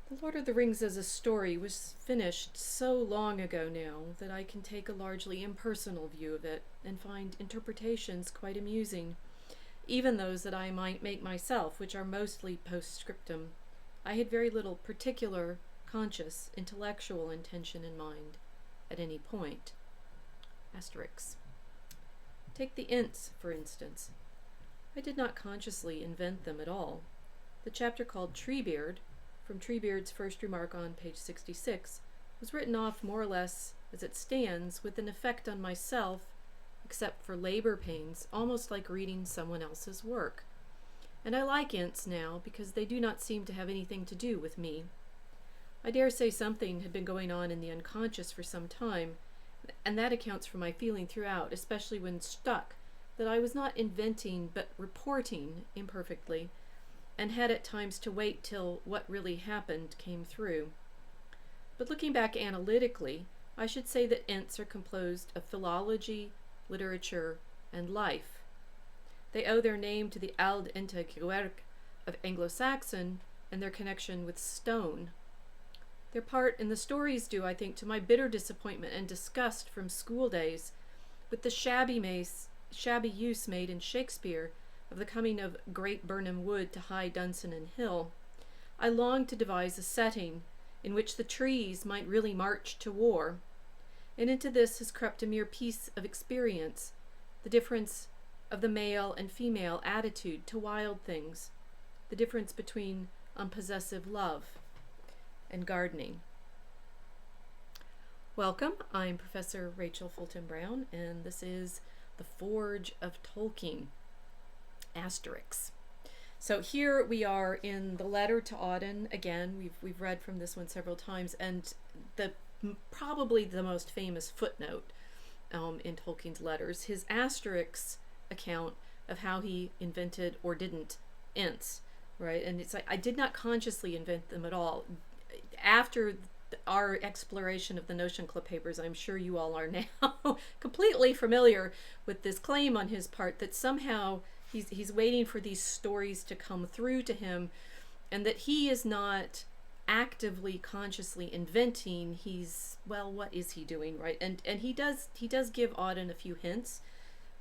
The Lord of the Rings as a story was finished so long ago now that I can take a largely impersonal view of it and find interpretations quite amusing, even those that I might make myself, which are mostly postscriptum. I had very little particular, conscious, intellectual intention in mind at any point. Asterisk. Take the Ents, for instance. I did not consciously invent them at all. The chapter called Treebeard, from Treebeard's first remark on page 66, was written off more or less as it stands, with an effect on myself, except for labor pains, almost like reading someone else's work. And I like Ents now because they do not seem to have anything to do with me. I dare say something had been going on in the unconscious for some time, and that accounts for my feeling throughout, especially when stuck, that I was not inventing but reporting imperfectly, and had at times to wait till what really happened came through. But looking back analytically, I should say that Ents are composed of philology, literature, and life. They owe their name to the Ald Ente Gwerk of Anglo-Saxon and their connection with stone. Their part in the story is due, I think, to my bitter disappointment and disgust from school days with the shabby use made in Shakespeare of the coming of Great Burnham Wood to High Dunsinane Hill. I longed to devise a setting in which the trees might really march to war, and into this has crept a mere piece of experience, the difference of the male and female attitude to wild things, the difference between unpossessive love and gardening. Welcome, I'm Professor Rachel Fulton Brown, and this is The Forge of Tolkien. Asterisk. So here we are in the letter to Auden. Again, we've read from this one several times, and probably the most famous footnote in Tolkien's letters, his asterisk account of how he invented or didn't Ents, right? And it's like, I did not consciously invent them at all. After our exploration of the Notion Club papers, I'm sure you all are now completely familiar with this claim on his part that somehow he's waiting for these stories to come through to him, and that he is not actively, consciously inventing. He's, well, what is he doing, right? And he does give Auden a few hints.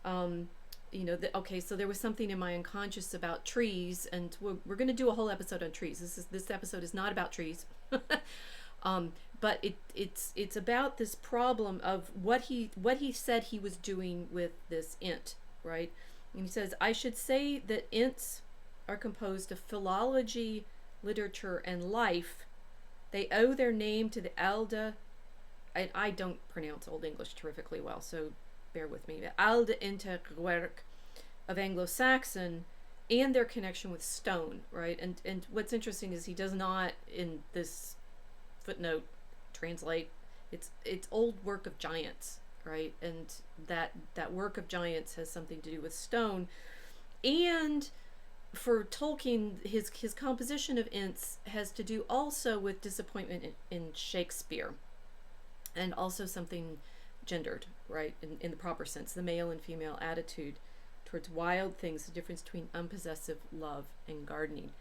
Okay, so there was something in my unconscious about trees, and we're going to do a whole episode on trees. This episode is not about trees. But it's about this problem of what he said he was doing with this Ent, right? And he says, I should say that Ents are composed of philology, literature, and life. They owe their name to the Alda. I don't pronounce Old English terrifically well, so bear with me. The Alda Ente Gwerk of Anglo-Saxon and their connection with stone, right? And what's interesting is he does not, in this footnote, translate it's old work of giants, right? And that work of giants has something to do with stone. And for Tolkien, his composition of Ents has to do also with disappointment in Shakespeare, and also something gendered, right, in the proper sense, the male and female attitude towards wild things, the difference between unpossessive love and gardening.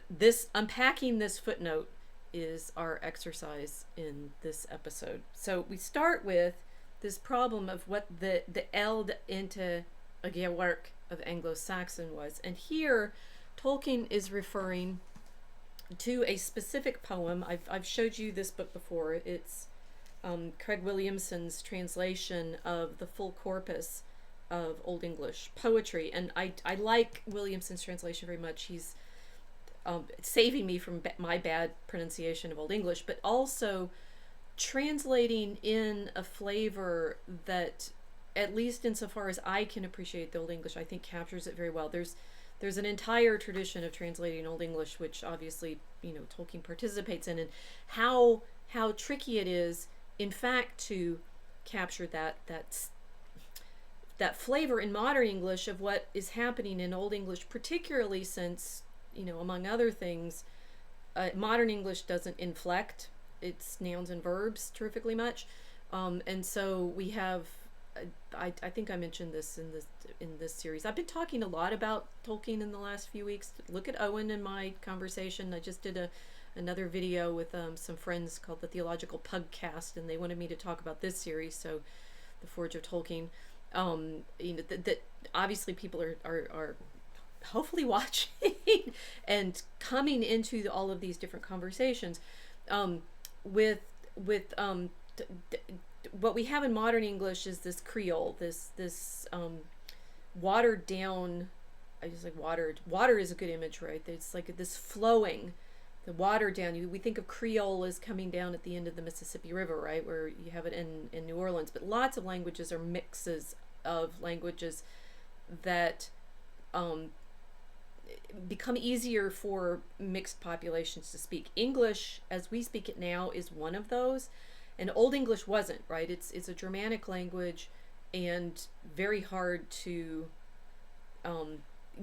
This unpacking this footnote is our exercise in this episode. So we start with this problem of what the Eld Ente Gwerk of Anglo-Saxon was. And here Tolkien is referring to a specific poem. I've showed you this book before. It's Craig Williamson's translation of the full corpus of Old English poetry. And I like Williamson's translation very much. He's saving me from my bad pronunciation of Old English, but also translating in a flavor that, at least insofar as I can appreciate the Old English, I think captures it very well. There's an entire tradition of translating Old English, which obviously, Tolkien participates in, and how tricky it is, in fact, to capture that flavor in modern English of what is happening in Old English, particularly since, among other things, modern English doesn't inflect its nouns and verbs terrifically much. And so we have I think I mentioned this in this series. I've been talking a lot about Tolkien in the last few weeks. Look at Owen and my conversation. I just did another video with some friends called the Theological Pugcast, and they wanted me to talk about this series. So, The Forge of Tolkien. That obviously people are hopefully watching and coming into all of these different conversations with what we have in modern English is this Creole, this watered down. I just like watered. Water is a good image, right? It's like this flowing, the watered down. We think of Creole as coming down at the end of the Mississippi River, right, where you have it in New Orleans. But lots of languages are mixes of languages that become easier for mixed populations to speak. English, as we speak it now, is one of those. And Old English wasn't, right? It's a Germanic language and very hard to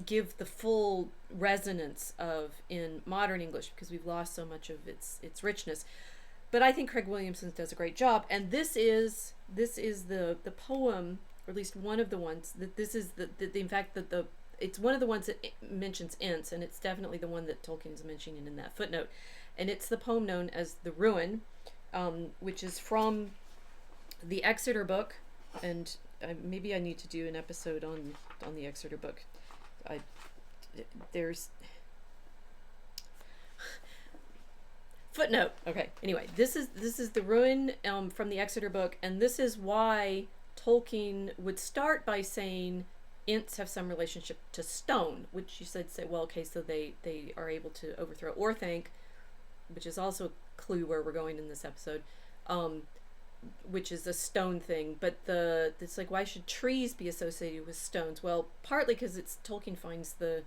give the full resonance of in modern English because we've lost so much of its richness. But I think Craig Williamson does a great job. And this is the poem, or at least one of the ones that this is in fact the it's one of the ones that mentions Ents, and it's definitely the one that Tolkien is mentioning in that footnote. And it's the poem known as The Ruin, which is from the Exeter book, and maybe I need to do an episode on the Exeter book. There's footnote. Okay. Anyway, this is The Ruin from the Exeter book, and this is why Tolkien would start by saying Ents have some relationship to stone, which you say, well, okay, so they are able to overthrow Orthanc, which is also a clue where we're going in this episode, which is a stone thing. But it's like, why should trees be associated with stones? Well, partly because Tolkien finds the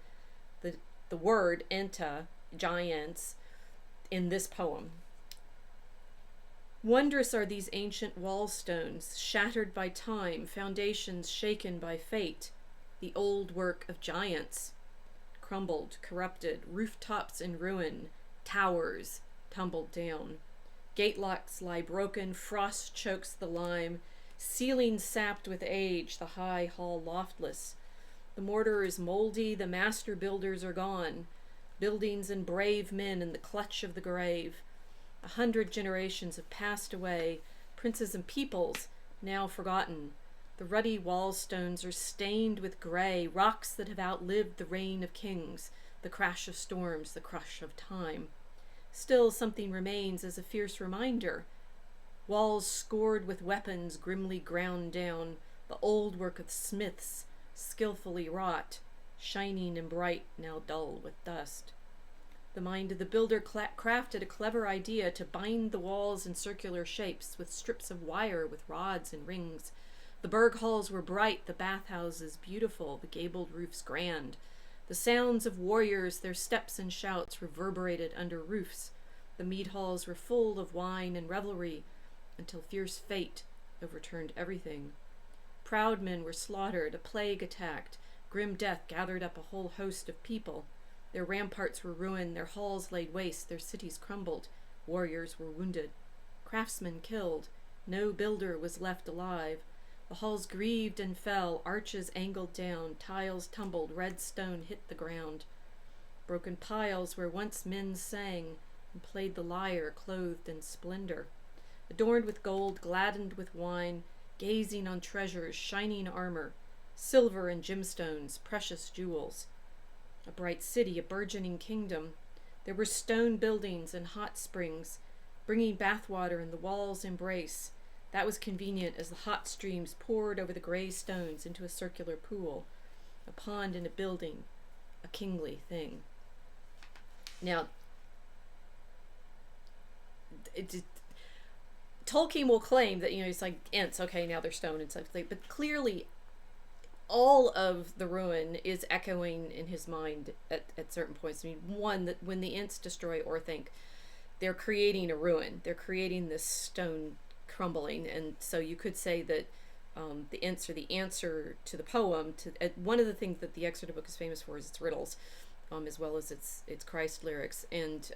word enta, giants, in this poem. Wondrous are these ancient wall stones, shattered by time, foundations shaken by fate, the old work of giants, crumbled, corrupted, rooftops in ruin, towers tumbled down. Gatelocks lie broken, frost chokes the lime, ceilings sapped with age, the high hall loftless. The mortar is moldy, the master builders are gone, buildings and brave men in the clutch of the grave. 100 generations have passed away, princes and peoples now forgotten. The ruddy wall stones are stained with gray, rocks that have outlived the reign of kings, the crash of storms, the crush of time. Still something remains as a fierce reminder. Walls scored with weapons grimly ground down, the old work of smiths, skillfully wrought, shining and bright, now dull with dust. The mind of the builder crafted a clever idea to bind the walls in circular shapes with strips of wire with rods and rings. The burg halls were bright, the bathhouses beautiful, the gabled roofs grand. The sounds of warriors, their steps and shouts reverberated under roofs. The mead halls were full of wine and revelry, until fierce fate overturned everything. Proud men were slaughtered, a plague attacked, grim death gathered up a whole host of people. Their ramparts were ruined, their halls laid waste, their cities crumbled, warriors were wounded, craftsmen killed, no builder was left alive. The halls grieved and fell, arches angled down, tiles tumbled, red stone hit the ground. Broken piles where once men sang and played the lyre, clothed in splendor, adorned with gold, gladdened with wine, gazing on treasures, shining armor, silver and gemstones, precious jewels. A bright city, a burgeoning kingdom. There were stone buildings and hot springs, bringing bathwater in the wall's embrace. That was convenient as the hot streams poured over the gray stones into a circular pool. A pond in a building, a kingly thing. Now, Tolkien will claim that, it's like Ents, okay, now they're stone and stuff, but clearly all of the ruin is echoing in his mind at certain points. I mean, one, that when the Ents destroy Orthanc, they're creating a ruin. They're creating this stone crumbling, and so you could say that the Ents are the answer to the poem. One of the things that the Exeter book is famous for is its riddles, as well as its Christ lyrics. And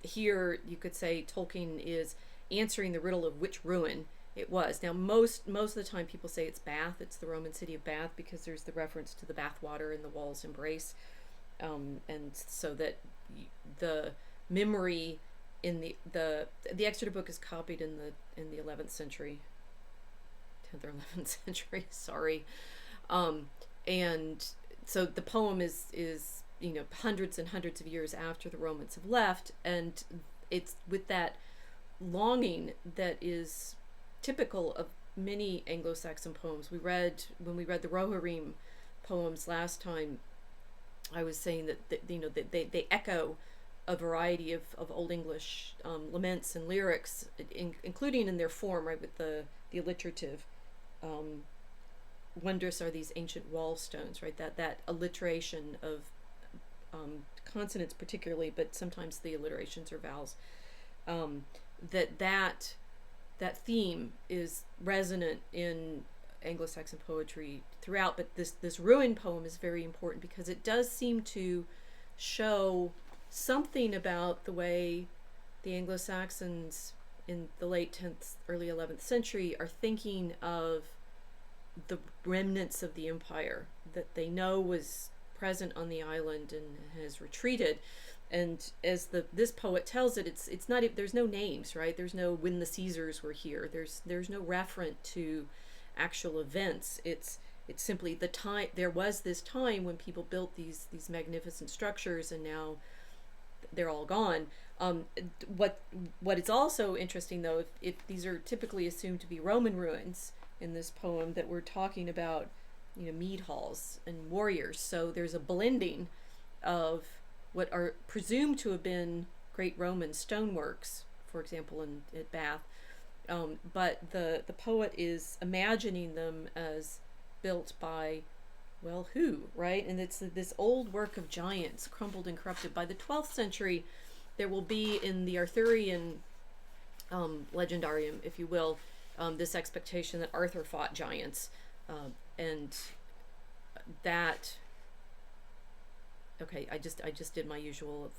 here you could say Tolkien is answering the riddle of which ruin, It was. Now, most of the time people say it's Bath. It's the Roman city of Bath because there's the reference to the bathwater and the walls embrace. And so that the memory in the Exeter book is copied in the 11th century, 10th or 11th century. Sorry, and so the poem is hundreds and hundreds of years after the Romans have left, and it's with that longing that is typical of many Anglo-Saxon poems. When we read the Rohirrim poems last time, I was saying that they echo a variety of Old English laments and lyrics, including in their form, right, with the alliterative. Wondrous are these ancient wall stones, right? That alliteration of consonants particularly, but sometimes the alliterations are vowels. That theme is resonant in Anglo-Saxon poetry throughout, but this ruin poem is very important because it does seem to show something about the way the Anglo-Saxons in the late 10th, early 11th century are thinking of the remnants of the empire that they know was present on the island and has retreated. And as this poet tells it, it's not, there's no names, right? There's no when the Caesars were here. There's no referent to actual events. It's simply the time. There was this time when people built these magnificent structures, and now they're all gone. What is also interesting, though, if these are typically assumed to be Roman ruins in this poem, that we're talking about, mead halls and warriors. So there's a blending of what are presumed to have been great Roman stoneworks, for example, at Bath. But the poet is imagining them as built by, well, who, right? And it's this old work of giants, crumbled and corrupted. By the 12th century, there will be in the Arthurian legendarium, if you will, this expectation that Arthur fought giants, and that. Okay, I just did my usual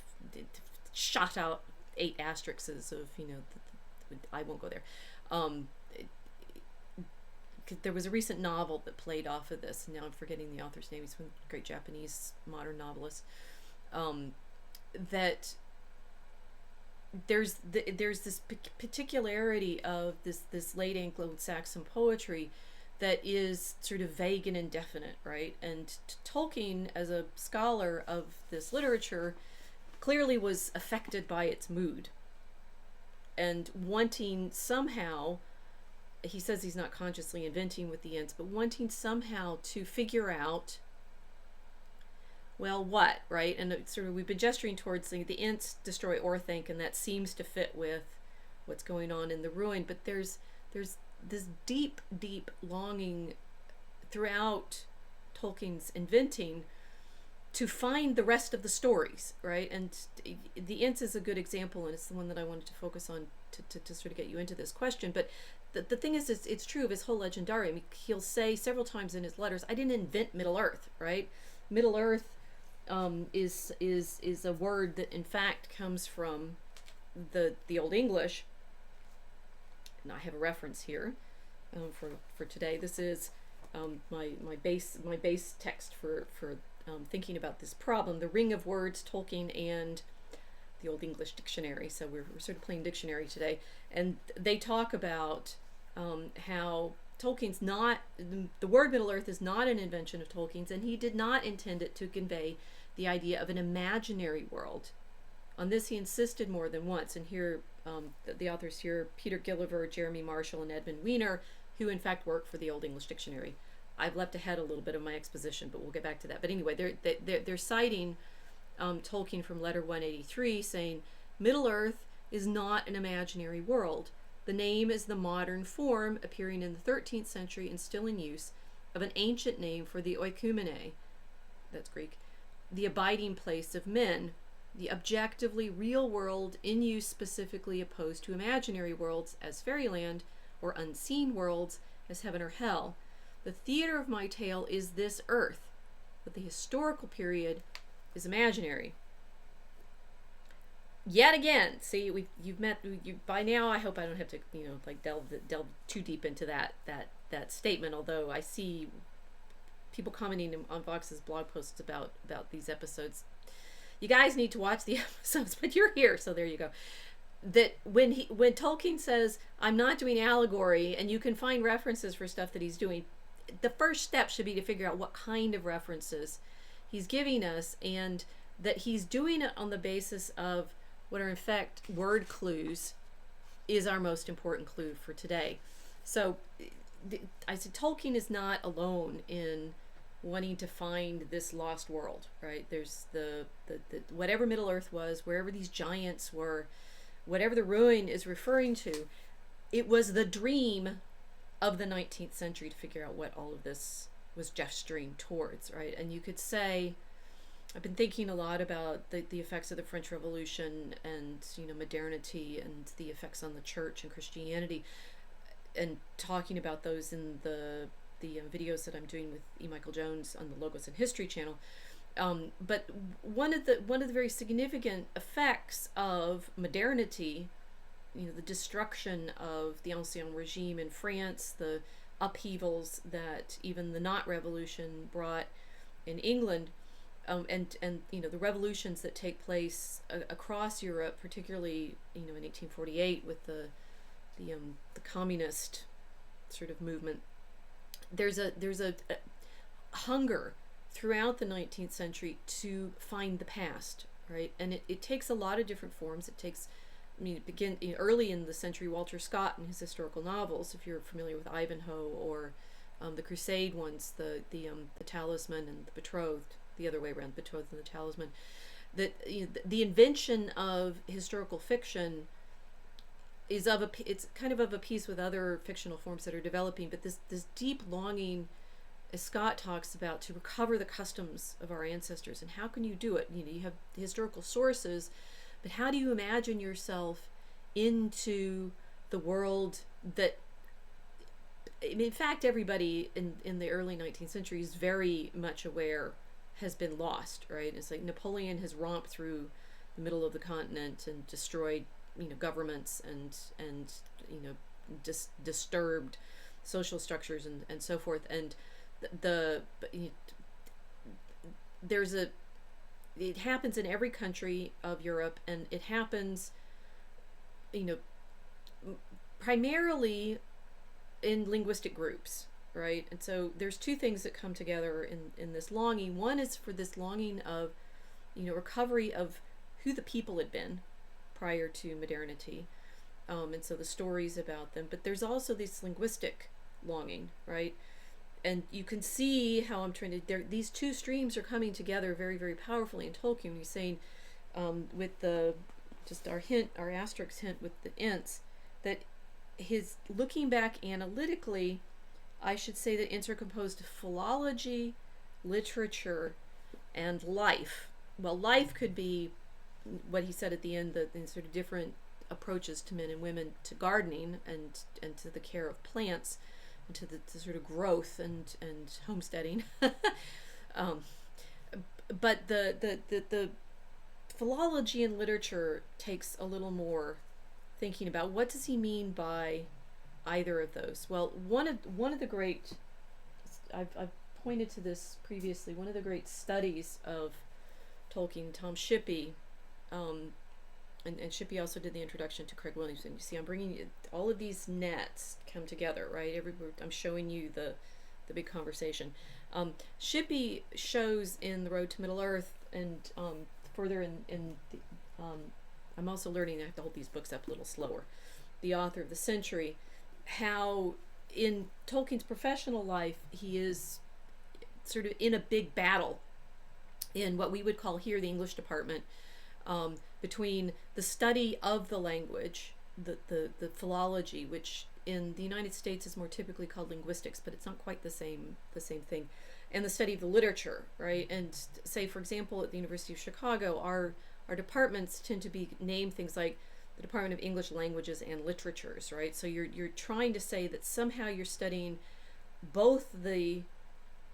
shot out 8 asterisks of I won't go there. There was a recent novel that played off of this. Now I'm forgetting the author's name. He's a great Japanese modern novelist. That there's this particularity of this late Anglo-Saxon poetry that is sort of vague and indefinite, right? And Tolkien, as a scholar of this literature, clearly was affected by its mood and wanting somehow, he says he's not consciously inventing with the Ents, but wanting somehow to figure out, well, what, right? And sort of we've been gesturing towards the Ents destroy Orthanc, and that seems to fit with what's going on in the ruin, but there's this deep longing throughout Tolkien's inventing to find the rest of the stories, right? And the Ents is a good example, and it's the one that I wanted to focus on to sort of get you into this question. But the thing is, it's true of his whole legendarium. He'll say several times in his letters, I didn't invent Middle Earth, right? Middle Earth is a word that in fact comes from the Old English. And I have a reference here for today. This is my base text for thinking about this problem. The Ring of Words, Tolkien and the Old English Dictionary. So we're sort of playing dictionary today, and they talk about how Tolkien's not, the word Middle Earth is not an invention of Tolkien's, and he did not intend it to convey the idea of an imaginary world. On this he insisted more than once, and here the authors here, Peter Gilliver, Jeremy Marshall, and Edmund Weiner, who in fact work for the Old English Dictionary. I've leapt ahead a little bit of my exposition, but we'll get back to that. But anyway, they're citing Tolkien from letter 183, saying Middle Earth is not an imaginary world. The name is the modern form, appearing in the 13th century and still in use, of an ancient name for the oikoumene, that's Greek, the abiding place of men, the objectively real world in use specifically opposed to imaginary worlds as fairyland, or unseen worlds as heaven or hell. The theater of my tale is this earth, but the historical period is imaginary. Yet again, see, you've met you by now. I hope I don't have to, like delve too deep into that statement. Although I see people commenting on Vox's blog posts about these episodes. You guys need to watch the episodes, but you're here, so there you go. That when Tolkien says I'm not doing allegory, and you can find references for stuff that he's doing, the first step should be to figure out what kind of references he's giving us, and that he's doing it on the basis of what are in fact word clues is our most important clue for today. So I said Tolkien is not alone in wanting to find this lost world, right? There's the whatever Middle Earth was, wherever these giants were, whatever the ruin is referring to, it was the dream of the 19th century to figure out what all of this was gesturing towards, right? And you could say, I've been thinking a lot about the effects of the French Revolution and modernity and the effects on the church and Christianity, and talking about those in the videos that I'm doing with E. Michael Jones on the Logos and History channel. But one of the very significant effects of modernity, the destruction of the Ancien regime in France, the upheavals that even the Not Revolution brought in England, and the revolutions that take place across Europe, particularly in 1848 with the communist sort of movement. There's a hunger throughout the 19th century to find the past, right? And it takes a lot of different forms. It takes, begin early in the century, Walter Scott and his historical novels, if you're familiar with Ivanhoe, or the Crusade ones, the Talisman and the Betrothed, the other way around, Betrothed and the Talisman. That the invention of historical fiction is it's kind of a piece with other fictional forms that are developing, but this deep longing, as Scott talks about, to recover the customs of our ancestors. And how can you do it? You have historical sources, but how do you imagine yourself into the world that, in fact, everybody in the early 19th century is very much aware has been lost, right? It's like Napoleon has romped through the middle of the continent and destroyed governments and disturbed social structures and so forth. And it happens in every country of Europe, and it happens primarily in linguistic groups, right? And so there's two things that come together in this longing. One is for this longing of recovery of who the people had been prior to modernity, and so the stories about them. But there's also this linguistic longing, right? And you can see how I'm trying to. These two streams are coming together very, very powerfully in Tolkien. He's saying, with our asterisk hint with the Ents, that his looking back analytically, I should say that Ents are composed of philology, literature, and life. Well, life could be what he said at the end, the sort of different approaches to men and women to gardening and to the care of plants and to the sort of growth and homesteading. But the philology and literature takes a little more thinking about what does he mean by either of those. Well, one of the great, I've pointed to this previously, one of the great studies of Tolkien, Tom Shippey, and Shippey also did the introduction to Craig Williamson. You see, I'm bringing you, all of these nets come together, right? I'm showing you the big conversation. Shippey shows in The Road to Middle Earth, and further in the, I'm also learning I have to hold these books up a little slower. The Author of the Century, how in Tolkien's professional life he is sort of in a big battle in what we would call here the English department, between the study of the language, the philology, which in the United States is more typically called linguistics, but it's not quite the same thing, and the study of the literature, right? And say, for example, at the University of Chicago, our departments tend to be named things like the Department of English Languages and Literatures, right? So you're trying to say that somehow you're studying both the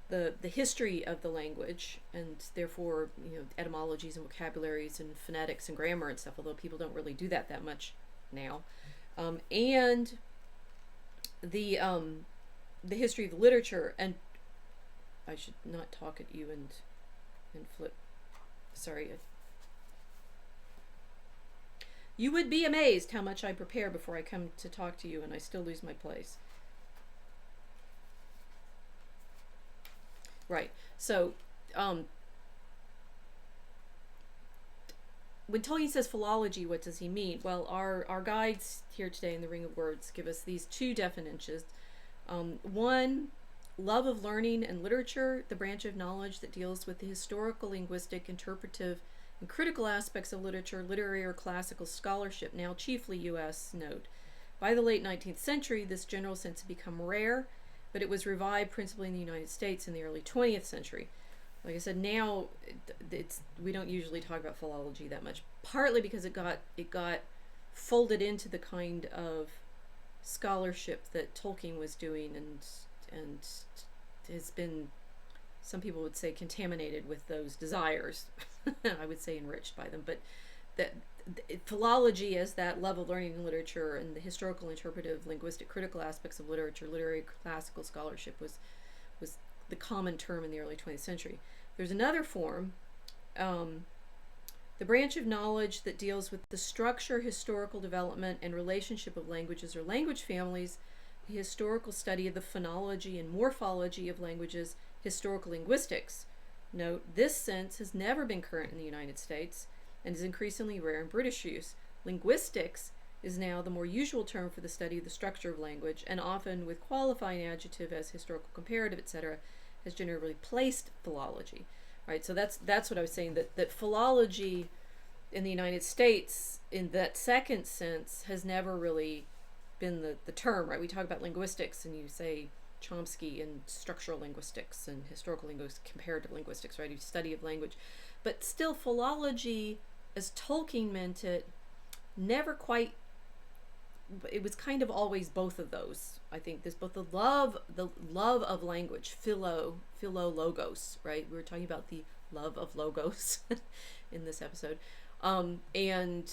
the history of the language, and therefore, etymologies and vocabularies and phonetics and grammar and stuff, although people don't really do that much now. And the history of the literature. And I should not talk at you and flip. Sorry. You would be amazed how much I prepare before I come to talk to you, and I still lose my place. Right. So, when Tolkien says philology, what does he mean? Well, our guides here today in the Ring of Words give us these two definitions. One, love of learning and literature, the branch of knowledge that deals with the historical, linguistic, interpretive, and critical aspects of literature, literary or classical scholarship, now chiefly U.S. Note. By the late 19th century, this general sense had become rare, but it was revived principally in the United States in the early 20th century. Like I said, now we don't usually talk about philology that much, partly because it got folded into the kind of scholarship that Tolkien was doing, and has been, some people would say, contaminated with those desires. I would say enriched by them, but that philology as that love of learning and literature and the historical, interpretive, linguistic, critical aspects of literature, literary, classical scholarship was the common term in the early 20th century. There's another form, the branch of knowledge that deals with the structure, historical development, and relationship of languages or language families, the historical study of the phonology and morphology of languages, historical linguistics. Note, this sense has never been current in the United States and is increasingly rare in British use. Linguistics is now the more usual term for the study of the structure of language, and often with qualifying adjective as historical comparative, etc., has generally replaced philology. Right, so that's what I was saying, that philology in the United States, in that second sense, has never really been the term, right? We talk about linguistics, and you say Chomsky and structural linguistics and historical linguistics, comparative linguistics, right? Study of language. But still, philology, as Tolkien meant it, never quite, it was kind of always both of those. I think there's both the love of language, philologos, right? We were talking about the love of logos in this episode. And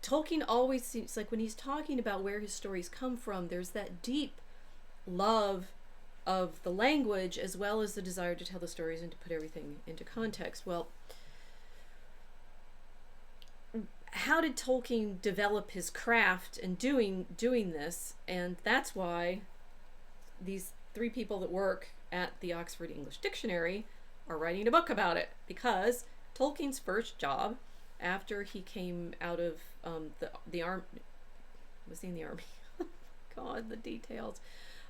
Tolkien always seems like when he's talking about where his stories come from, there's that deep love of the language as well as the desire to tell the stories and to put everything into context. Well, how did Tolkien develop his craft in doing this? And that's why these three people that work at the Oxford English Dictionary are writing a book about it, because Tolkien's first job after he came out of the army, was he in the army? God, the details.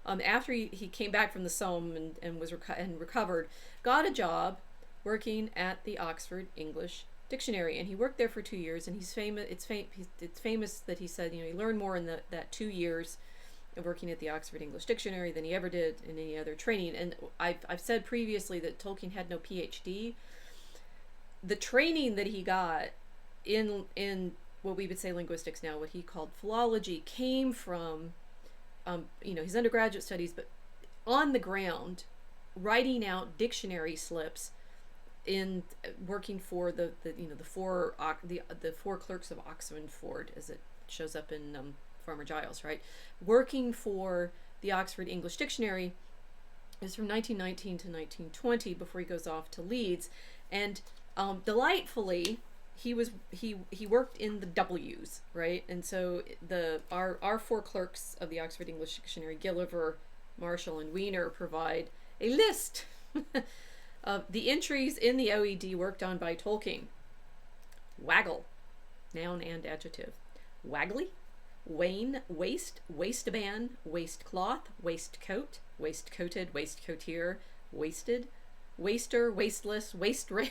After he came back from the Somme and was recovered, got a job working at the Oxford English Dictionary, and he worked there for 2 years. And he's famous. It's famous that he said, he learned more in that 2 years of working at the Oxford English Dictionary than he ever did in any other training. And I've said previously that Tolkien had no PhD. The training that he got in what we would say linguistics now, what he called philology, came from his undergraduate studies, but on the ground, writing out dictionary slips, in working for the four clerks of Oxenford, as it shows up in Farmer Giles, right? Working for the Oxford English Dictionary is from 1919 to 1920 before he goes off to Leeds, and delightfully, he worked in the W's, right? And so our four clerks of the Oxford English Dictionary, Gilliver, Marshall, and Wiener, provide a list of the entries in the OED worked on by Tolkien. Waggle, noun and adjective. Waggly, wane, waist, waistband, waistcloth, waistcoat, waistcoated, waistcoatier, wasted, waster, wasteless, waist rail,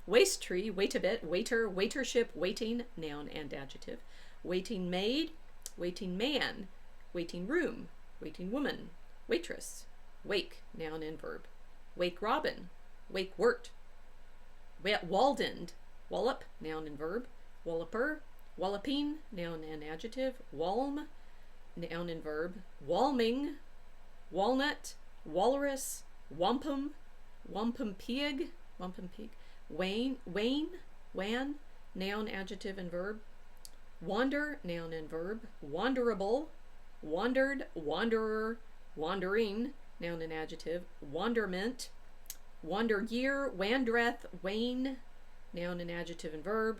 waist tree, wait a bit, waiter, waitership, waiting, noun and adjective. Waiting maid, waiting man, waiting room, waiting woman, waitress, wake, noun and verb. Wake robin, wake wort, waldened, wallop, noun and verb, walloper, walloping, noun and adjective, walm, noun and verb, walming, walnut, walrus, wampum, wampum pig, wan, noun, adjective, and verb. Wander, noun and verb. Wanderable, wandered, wanderer, wandering, noun and adjective. Wanderment, wander year, wandreth, wane, noun and adjective and verb.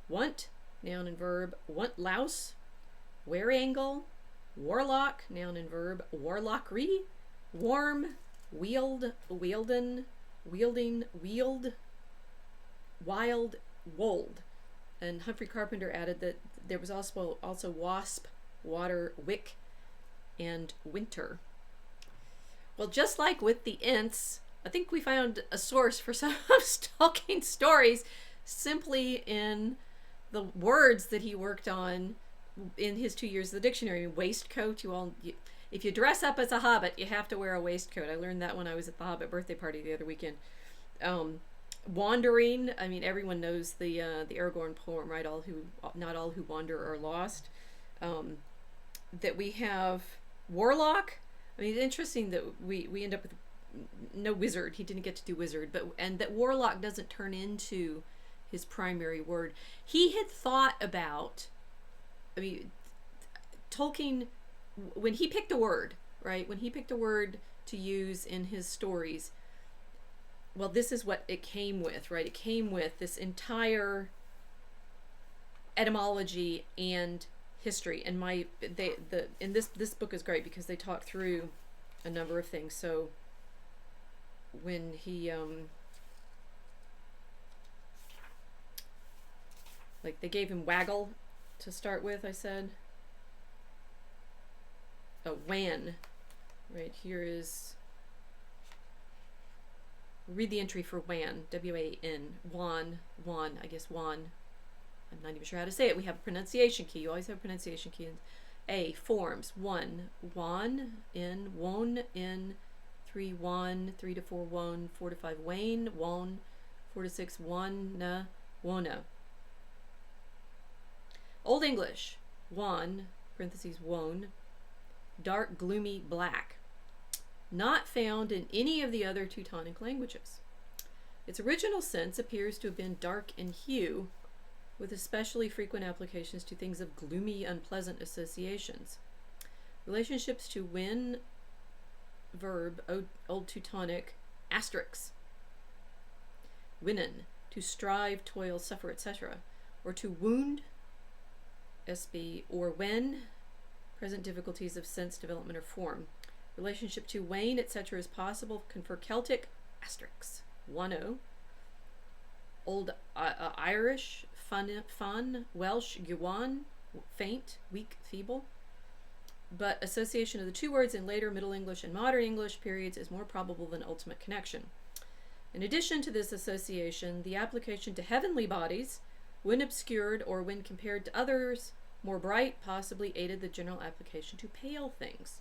Want, noun and verb. Want louse, werangle, warlock, noun and verb. Warlockry, warm, wield, wielding, wield, wild, wold. And Humphrey Carpenter added that there was also wasp, water, wick, and winter. Well, just like with the Ents, I think we found a source for some of Tolkien's stories simply in the words that he worked on in his 2 years of the dictionary. Waistcoat, if you dress up as a hobbit, you have to wear a waistcoat. I learned that when I was at the Hobbit birthday party the other weekend. Wandering, I mean, everyone knows the Aragorn poem, right? Not all who wander are lost. That we have warlock. I mean, it's interesting that we end up with no wizard. He didn't get to do wizard, and that warlock doesn't turn into his primary word. He had thought about, I mean, Tolkien, when he picked a word, right? When he picked a word to use in his stories, well, this is what it came with, right? It came with this entire etymology and history. And this book is great because they talk through a number of things. So when he like they gave him waggle to start with, I said. Oh, wan. Right here is, read the entry for wan, W-A-N, wan, I guess wan. I'm not even sure how to say it. We have a pronunciation key. You always have a pronunciation key. A, forms, one, wan, in, won, in, 3, wan, 3 to 4, won, 4 to 5, wane, won, 4 to 6, wana, wona. Old English, wan, parentheses, won, dark, gloomy, black. Not found in any of the other Teutonic languages. Its original sense appears to have been dark in hue, with especially frequent applications to things of gloomy, unpleasant associations. Relationships to win, verb, Old Teutonic, asterisk. Winnen, to strive, toil, suffer, etc. Or to wound, SB, or when, present difficulties of sense, development, or form. Relationship to wane, etc. is possible. Confer Celtic, asterisk. 1-0. Old Irish, fun, Welsh, Gawain, faint, weak, feeble. But association of the two words in later Middle English and Modern English periods is more probable than ultimate connection. In addition to this association, the application to heavenly bodies, when obscured or when compared to others, more bright, possibly aided the general application to pale things.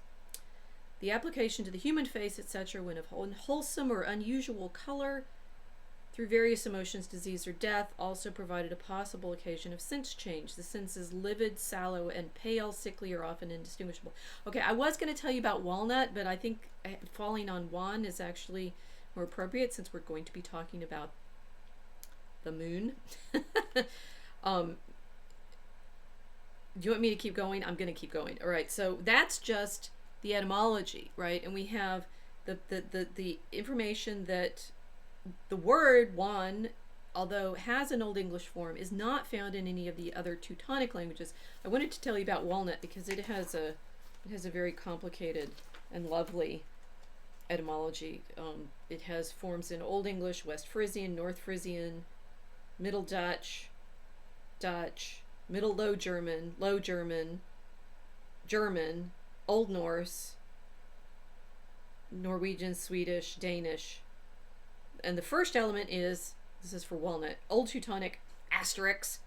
The application to the human face, etc., when of unwholesome or unusual color, through various emotions, disease, or death, also provided a possible occasion of sense change. The senses livid, sallow, and pale, sickly, are often indistinguishable. Okay, I was going to tell you about walnut, but I think falling on wan is actually more appropriate since we're going to be talking about the moon. Do you want me to keep going? I'm going to keep going. All right, so that's just the etymology, right? And we have the information that the word wan, although has an Old English form, is not found in any of the other Teutonic languages. I wanted to tell you about walnut because it has a very complicated and lovely etymology. It has forms in Old English, West Frisian, North Frisian, Middle Dutch, Middle Low German, German, Old Norse, Norwegian, Swedish, Danish. And the first element is, this is for walnut, Old Teutonic, asterisk,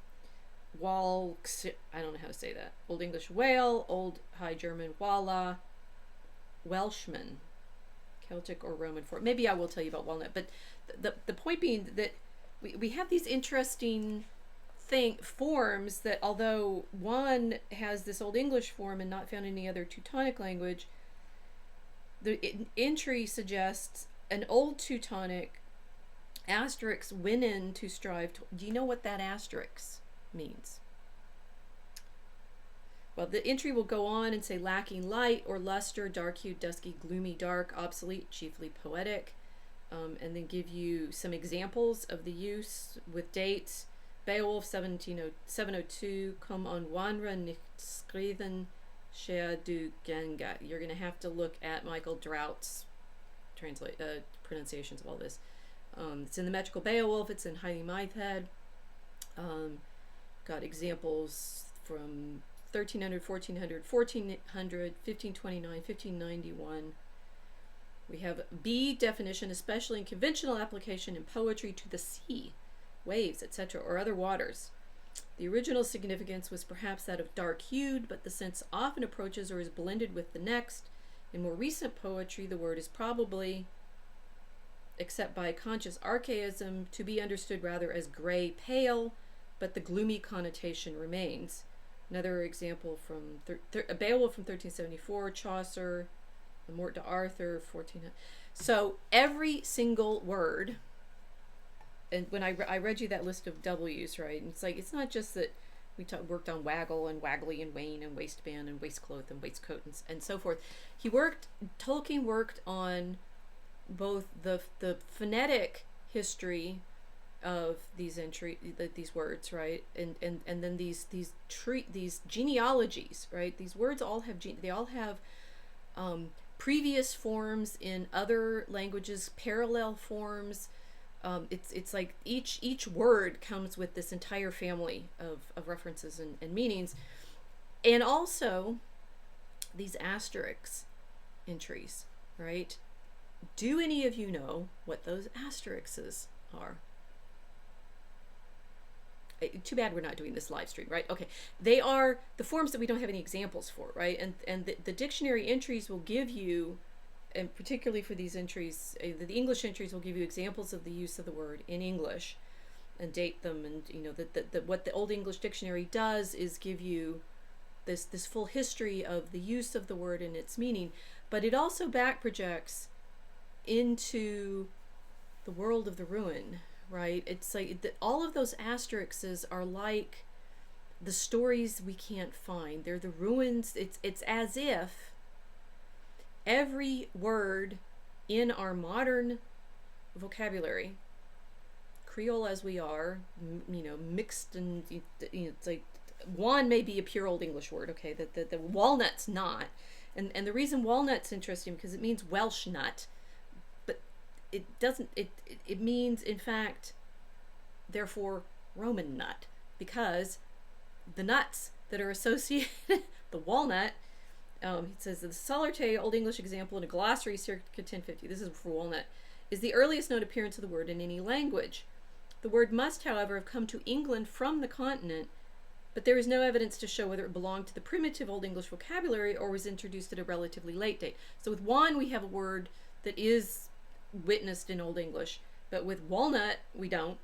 I don't know how to say that. Old English whale, Old High German walla, Welshman, Celtic or Roman form. Maybe I will tell you about walnut, but the point being that we have these interesting forms that, although one has this Old English form and not found in any other Teutonic language, the entry suggests an old Teutonic asterisk went in to strive to, do you know what that asterisk means? Well, the entry will go on and say lacking light or luster, dark-hued, dusky, gloomy, dark, obsolete, chiefly poetic, and then give you some examples of the use with dates. Beowulf 702, Kom on Wanra nicht skriven Shea du Ganga. You're going to have to look at Michael Drout's pronunciations of all this. It's in the Metrical Beowulf, it's in Heidi Mythead. Got examples from 1300, 1400, 1400, 1529, 1591. We have B definition, especially in conventional application in poetry to the sea, waves, etc., or other waters. The original significance was perhaps that of dark-hued, but the sense often approaches or is blended with the next. In more recent poetry, the word is probably, except by conscious archaism, to be understood rather as gray-pale, but the gloomy connotation remains. Another example from Beowulf from 1374, Chaucer, the Mort d'Arthur, 1400. So every single word, and when I read you that list of W's, right, and it's like, it's not just that we worked on waggle and waggly and wane and waistband and waistcloth and waistcoat and so forth. Tolkien worked on both the phonetic history of these words, right, and then these genealogies, right. These words all have previous forms in other languages, parallel forms. It's like each word comes with this entire family of references and meanings, and also these asterisk entries, right. Do any of you know what those asterisks are? Too bad we're not doing this live stream, right? Okay, they are the forms that we don't have any examples for, right? And the dictionary entries will give you, and particularly for these entries, the English entries will give you examples of the use of the word in English and date them. And you know what the Old English Dictionary does is give you this full history of the use of the word and its meaning, but it also back projects into the world of the ruin, right? It's like all of those asterisks are like the stories we can't find. They're the ruins. It's as if every word in our modern vocabulary, Creole as we are, mixed, and it's like one may be a pure Old English word, okay, the walnut's not, and the reason walnut's interesting because it means Welsh nut, but it doesn't, it means in fact therefore Roman nut, because the nuts that are associated the walnut, it says the Solarte Old English example in a glossary circa 1050, this is for walnut, is the earliest known appearance of the word in any language. The word must, however, have come to England from the continent, but there is no evidence to show whether it belonged to the primitive Old English vocabulary or was introduced at a relatively late date. So with one, we have a word that is witnessed in Old English, but with walnut, we don't,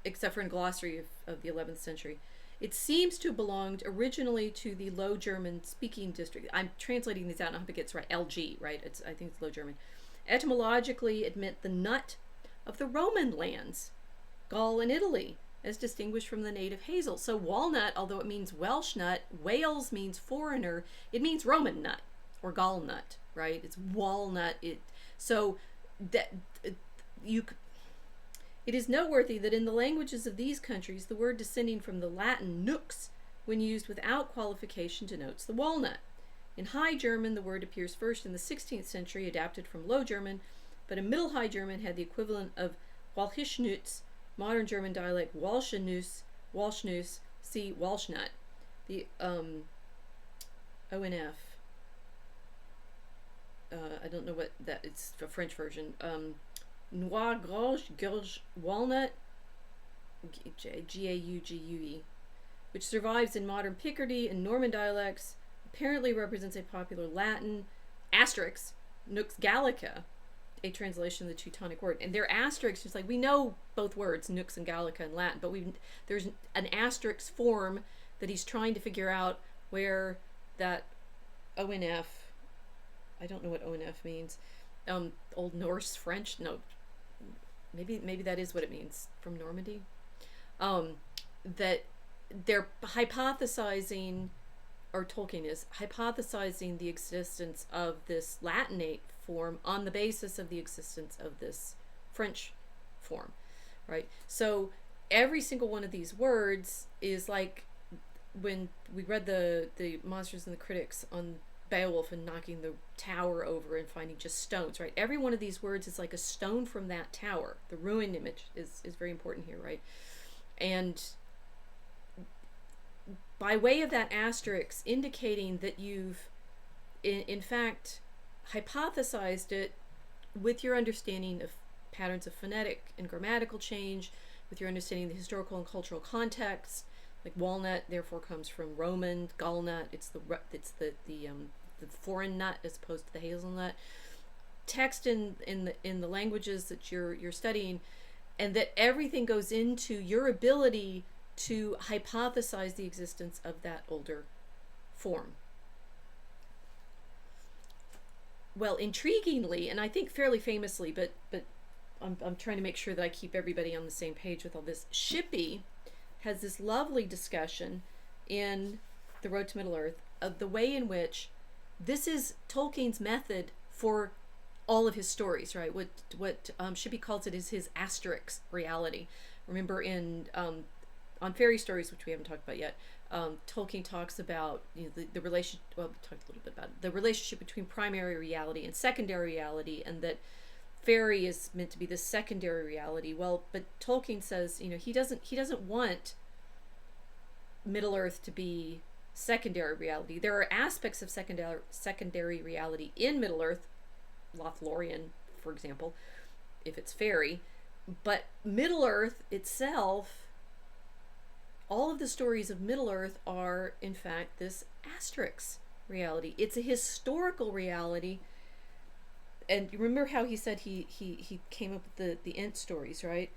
except for in a glossary of the 11th century. It seems to have belonged originally to the Low German speaking district. I'm translating these out, and I hope it gets right. LG, right? I think it's Low German. Etymologically, it meant the nut of the Roman lands, Gaul and Italy, as distinguished from the native hazel. So walnut, although it means Welsh nut, Wales means foreigner, it means Roman nut or Gaul nut, right? It's walnut. It is noteworthy that in the languages of these countries, the word descending from the Latin nux, when used without qualification, denotes the walnut. In High German, the word appears first in the 16th century, adapted from Low German, but in Middle High German had the equivalent of Walchischnutz, modern German dialect Walschnus, see Walschnut. The ONF, I don't know what that, it's a French version. Noix Gauge walnut, Gaugue, which survives in modern Picardy and Norman dialects, apparently represents a popular Latin asterisk, Nux Gallica, a translation of the Teutonic word. And their asterisks, it's like we know both words, Nux and Gallica in Latin, but there's an asterisk form that he's trying to figure out where that ONF I don't know what ONF means. Old Norse, French, no, maybe that is what it means, from Normandy. That they're hypothesizing, or Tolkien is hypothesizing the existence of this Latinate form on the basis of the existence of this French form, right? So every single one of these words is like when we read the Monsters and the Critics on Beowulf and knocking the tower over and finding just stones, right? Every one of these words is like a stone from that tower. The ruin image is very important here, right? And by way of that asterisk, indicating that you've in fact hypothesized it with your understanding of patterns of phonetic and grammatical change, with your understanding of the historical and cultural context. Like walnut, therefore, comes from Roman. Gallnut, it's the foreign nut as opposed to the hazelnut. Text in the languages that you're studying, and that everything goes into your ability to hypothesize the existence of that older form. Well, intriguingly, and I think fairly famously, but I'm trying to make sure that I keep everybody on the same page with all this. Shippey has this lovely discussion in The Road to Middle-earth of the way in which this is Tolkien's method for all of his stories, right? What Shippey calls it is his asterisk reality. Remember on fairy stories, which we haven't talked about yet, Tolkien talks about the relation. Well, we talked a little bit about it, the relationship between primary reality and secondary reality, and that fairy is meant to be the secondary reality. Well, but Tolkien says, he doesn't want Middle-earth to be secondary reality. There are aspects of secondary reality in Middle-earth, Lothlorien, for example, if it's fairy, but Middle-earth itself, all of the stories of Middle-earth are, in fact, this asterisk reality. It's a historical reality. And you remember how he said he came up with the Ents stories, right?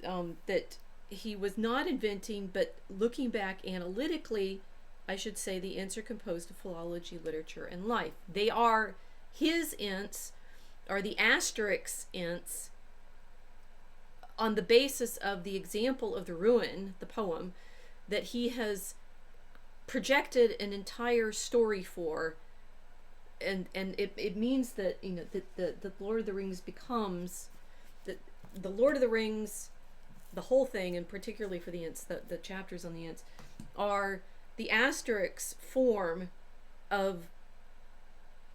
That he was not inventing, but looking back analytically, I should say the Ents are composed of philology, literature, and life. They are his Ents, are the asterisk Ents, on the basis of the example of the ruin, the poem, that he has projected an entire story for. And it means that the Lord of the Rings becomes the Lord of the Rings, the whole thing, and particularly for the Ents, the chapters on the Ents, are the asterisk form of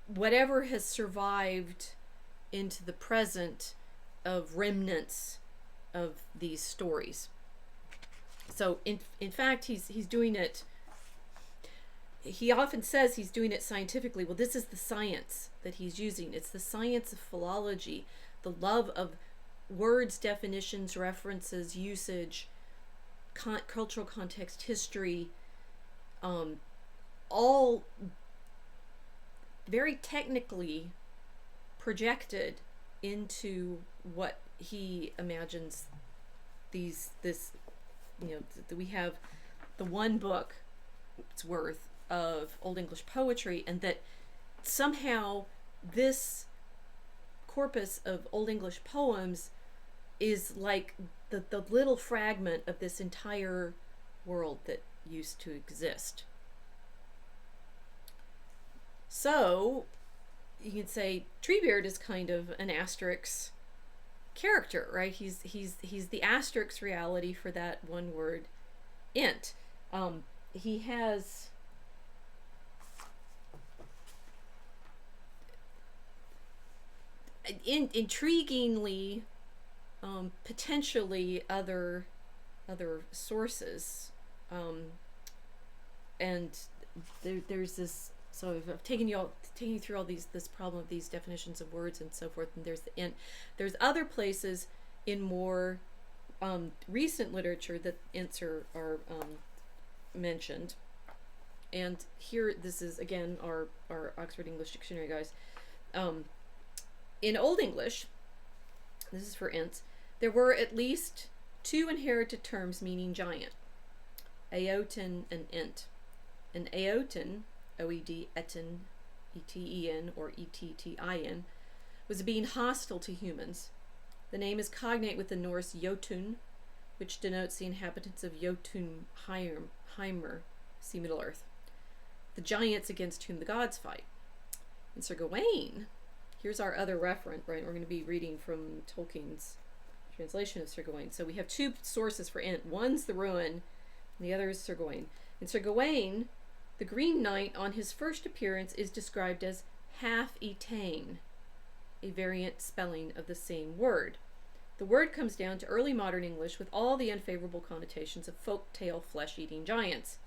whatever has survived into the present of remnants of these stories. So in fact he's doing it. He often says he's doing it scientifically. Well, this is the science that he's using. It's the science of philology, the love of words, definitions, references, usage, cultural context, history, all very technically projected into what he imagines we have the one book it's worth of Old English poetry, and that somehow this corpus of Old English poems is like the little fragment of this entire world that used to exist. So you can say Treebeard is kind of an asterisk character, right? He's the asterisk reality for that one word, Ent. He has intriguingly, potentially other sources, and there's this. So I've taken you through all this problem of these definitions of words and so forth, and there's the Ent. There's other places in more recent literature that Ents are mentioned, and here this is again our Oxford English Dictionary, guys. In Old English, this is for Ents, there were at least two inherited terms meaning giant: Eoten and Ent. An Eoten, O-E-D, Eton, E-T-E-N or E-T-T-I-N, was a being hostile to humans. The name is cognate with the Norse Jotun, which denotes the inhabitants of Jotunheimer, see Middle Earth, the giants against whom the gods fight. And Sir Gawain, here's our other referent, right? We're going to be reading from Tolkien's translation of Sir Gawain. So we have two sources for Ent. One's the Ruin, and the other is Sir Gawain. And Sir Gawain, the Green Knight, on his first appearance is described as half-etain, a variant spelling of the same word. The word comes down to early modern English with all the unfavorable connotations of folk-tale flesh-eating giants.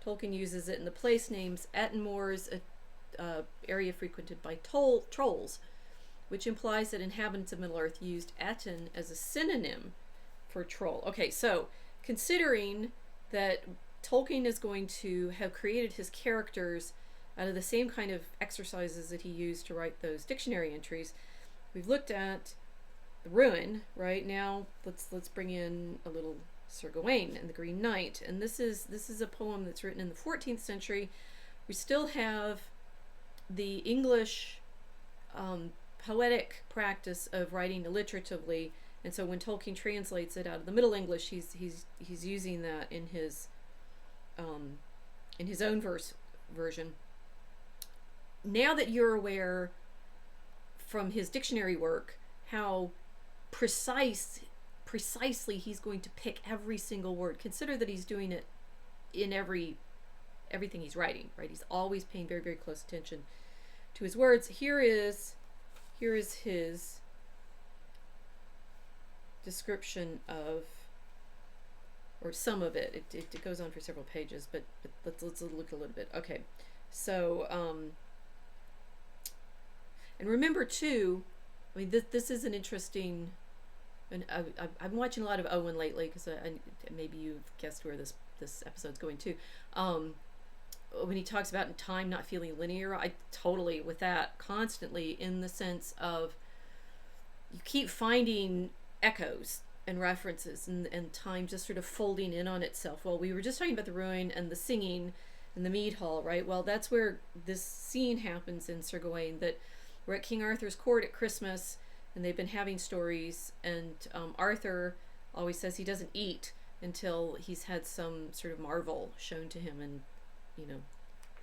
Tolkien uses it in the place names Etten Moors, a area frequented by trolls, which implies that inhabitants of Middle-earth used Etten as a synonym for troll. Okay, so considering that Tolkien is going to have created his characters out of the same kind of exercises that he used to write those dictionary entries, we've looked at the Ruin. Right now, let's bring in a little Sir Gawain and the Green Knight. And this is a poem that's written in the 14th century. We still have the English poetic practice of writing alliteratively, and so when Tolkien translates it out of the Middle English, he's using that in his own version. Now that you're aware from his dictionary work how precisely he's going to pick every single word, consider that he's doing it in everything he's writing, right? He's always paying very, very close attention to his words. Here is his description of, or some of it. It goes on for several pages, but let's look a little bit. Okay, so and remember too, I mean, this is an interesting, and I'm watching a lot of Owen lately because maybe you've guessed where this episode's going to. When he talks about time not feeling linear, I totally with that constantly, in the sense of you keep finding echoes and references and time just sort of folding in on itself. Well, we were just talking about the Ruin and the singing and the mead hall, right? Well, that's where this scene happens in Sir Gawain, that we're at King Arthur's court at Christmas, and they've been having stories, and Arthur always says he doesn't eat until he's had some sort of marvel shown to him, and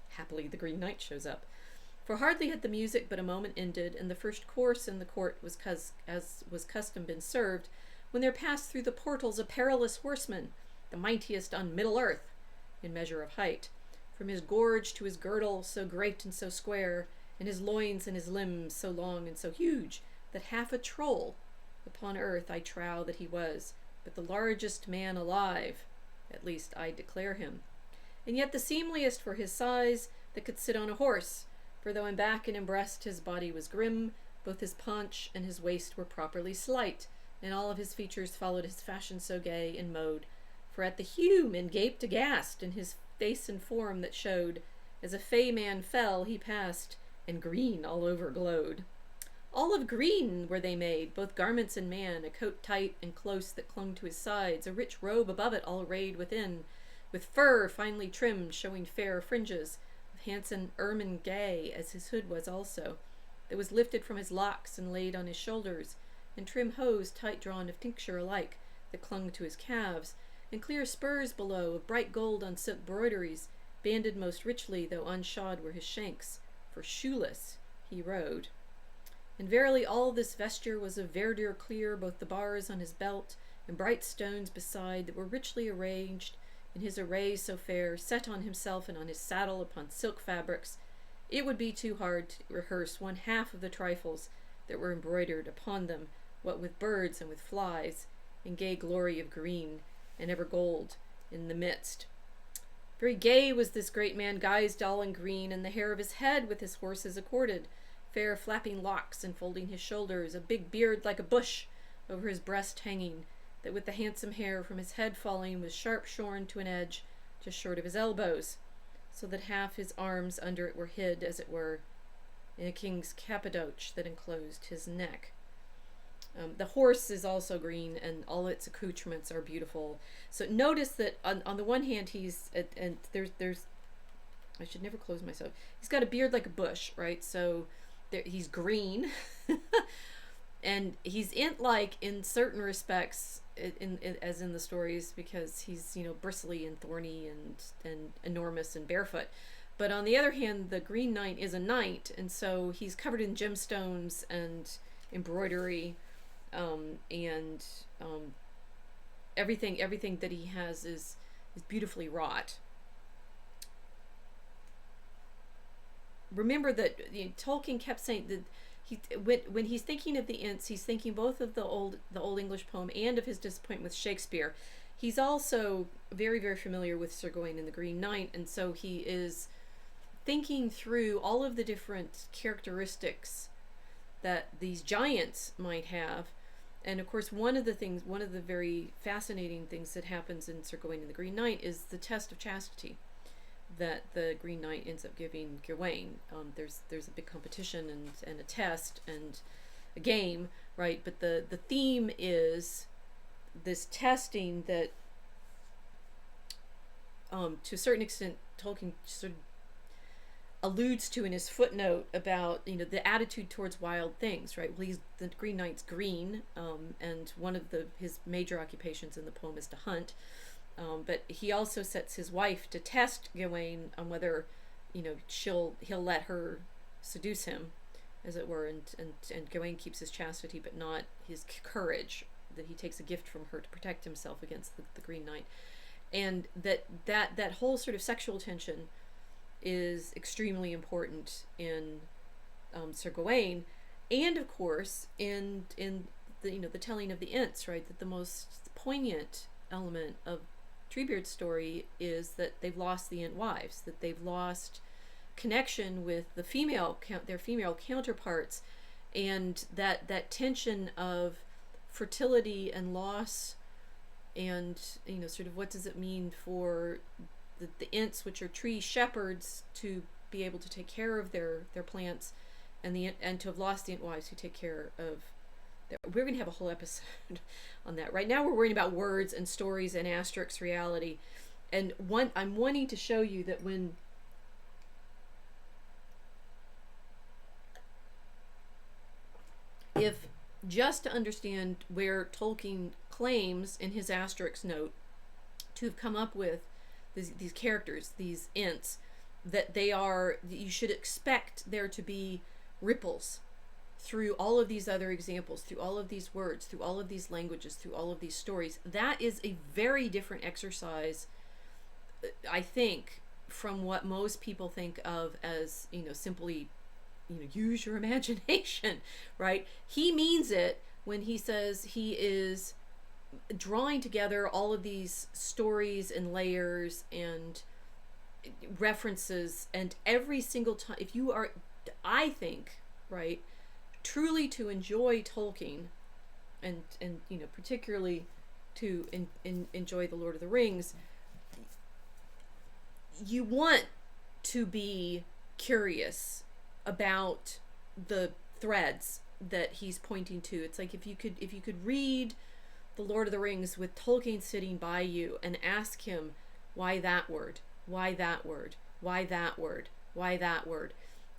happily the Green Knight shows up. For hardly had the music but a moment ended, and the first course in the court was as was custom been served, when there passed through the portals a perilous horseman, the mightiest on Middle Earth, in measure of height. From his gorge to his girdle, so great and so square, and his loins and his limbs so long and so huge, that half a troll upon earth I trow that he was, but the largest man alive, at least I declare him. And yet the seemliest for his size that could sit on a horse, for though in back and in breast his body was grim, both his paunch and his waist were properly slight, and all of his features followed his fashion so gay in mode. For at the hue men gaped aghast, and his face and form that showed, as a fey man fell he passed, and green all over glowed. All of green were they made, both garments and man, a coat tight and close that clung to his sides, a rich robe above it all arrayed within, with fur finely trimmed, showing fair fringes, of handsome ermine gay, as his hood was also, that was lifted from his locks and laid on his shoulders, and trim hose tight drawn of tincture alike, that clung to his calves, and clear spurs below, of bright gold on silk broideries, banded most richly, though unshod were his shanks, for shoeless he rode. And verily all this vesture was of verdure clear, both the bars on his belt, and bright stones beside, that were richly arranged, in his array so fair, set on himself and on his saddle upon silk fabrics. It would be too hard to rehearse one half of the trifles that were embroidered upon them, what with birds and with flies, in gay glory of green, and ever gold in the midst. Very gay was this great man, guised all in green, and the hair of his head with his horse's accorded, fair flapping locks enfolding his shoulders, a big beard like a bush over his breast hanging, that with the handsome hair from his head falling was sharp shorn to an edge, just short of his elbows, so that half his arms under it were hid, as it were, in a king's capadoche that enclosed his neck. The horse is also green, and all its accoutrements are beautiful. So notice that on the one hand, he's and there's I should never close myself. He's got a beard like a bush, right? So he's green, and he's Ent-like in certain respects, as in the stories, because he's bristly and thorny and enormous and barefoot. But on the other hand, the Green Knight is a knight, and so he's covered in gemstones and embroidery, and everything that he has is beautifully wrought. Remember that Tolkien kept saying that when he's thinking of the Ents, he's thinking both of the old English poem and of his disappointment with Shakespeare. He's also very, very familiar with Sir Gawain and the Green Knight, and so he is thinking through all of the different characteristics that these giants might have. And of course, one of the very fascinating things that happens in Sir Gawain and the Green Knight is the test of chastity that the Green Knight ends up giving Gawain. There's a big competition and a test and a game, right? But the theme is this testing that, to a certain extent, Tolkien sort of alludes to in his footnote about the attitude towards wild things, right? Well, the Green Knight's green, and one of his major occupations in the poem is to hunt. But he also sets his wife to test Gawain on whether, he'll let her seduce him, as it were, and Gawain keeps his chastity but not his courage, that he takes a gift from her to protect himself against the Green Knight. And that whole sort of sexual tension is extremely important in Sir Gawain, and of course in the telling of the Ents, right? That the most poignant element of Treebeard's story is that they've lost the Ent wives, that they've lost connection with their female counterparts, and that tension of fertility and loss, and sort of what does it mean for the Ents, which are tree shepherds, to be able to take care of their plants, and to have lost the Ent wives who take care of. We're going to have a whole episode on that. Right now we're worrying about words and stories and asterisk reality. And I'm wanting to show you that if just to understand where Tolkien claims in his asterisk note to have come up with these characters, these Ents, that you should expect there to be ripples through all of these other examples, through all of these words, through all of these languages, through all of these stories. That is a very different exercise, I think, from what most people think of as, simply, use your imagination, right? He means it when he says he is drawing together all of these stories and layers and references, and every single time, if you are, I think, right, truly to enjoy Tolkien, and particularly to enjoy the Lord of the Rings, you want to be curious about the threads that he's pointing to. It's like if you could read the Lord of the Rings with Tolkien sitting by you and ask him, why that word, why that word, why that word, why that word,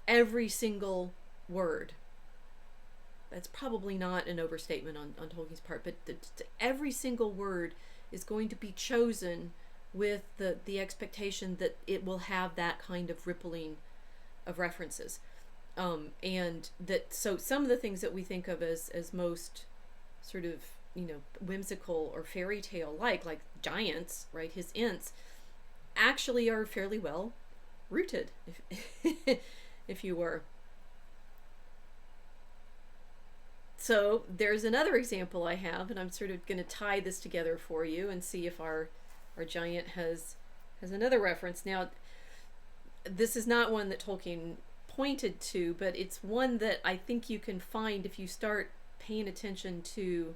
every single word. That's probably not an overstatement on Tolkien's part, but every single word is going to be chosen with the expectation that it will have that kind of rippling of references. And that, so some of the things that we think of as most sort of, whimsical or fairy tale like giants, right, his Ents, actually are fairly well rooted, if you were. So there's another example I have, and I'm sort of going to tie this together for you and see if our giant has another reference. Now, this is not one that Tolkien pointed to, but it's one that I think you can find if you start paying attention to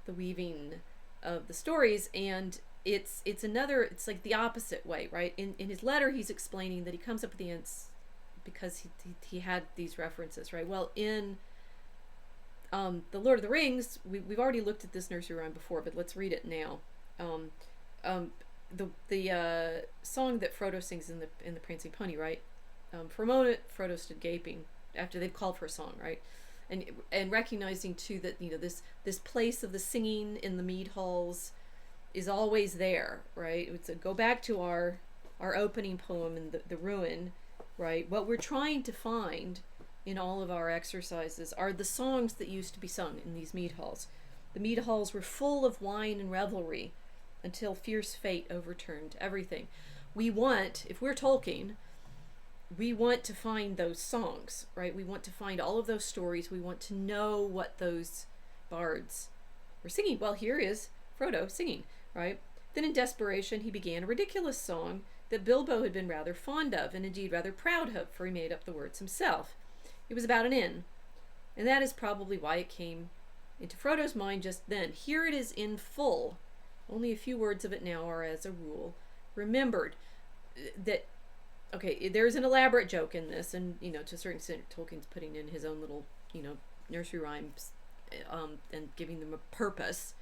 the weaving of the stories. And it's like the opposite way, right? In his letter, he's explaining that he comes up with the Ents because he had these references, right? Well, in the Lord of the Rings, we've already looked at this nursery rhyme before, but let's read it now. the song that Frodo sings in the Prancing Pony, right? For a moment, Frodo stood gaping after they've called for a song, right? And recognizing too that this place of the singing in the mead halls is always there, right? It's go back to our opening poem in the ruin, right? What we're trying to find in all of our exercises are the songs that used to be sung in these mead halls. The mead halls were full of wine and revelry until fierce fate overturned everything. We want, if we're Tolkien, we want to find those songs, right? We want to find all of those stories. We want to know what those bards were singing. Well, here is Frodo singing, right? Then in desperation, he began a ridiculous song that Bilbo had been rather fond of, and indeed rather proud of, for he made up the words himself. It was about an inn, and that is probably why it came into Frodo's mind just then. Here it is in full. Only a few words of it now are, as a rule, remembered. That, okay, there's an elaborate joke in this, and, to a certain extent, Tolkien's putting in his own little, nursery rhymes, and giving them a purpose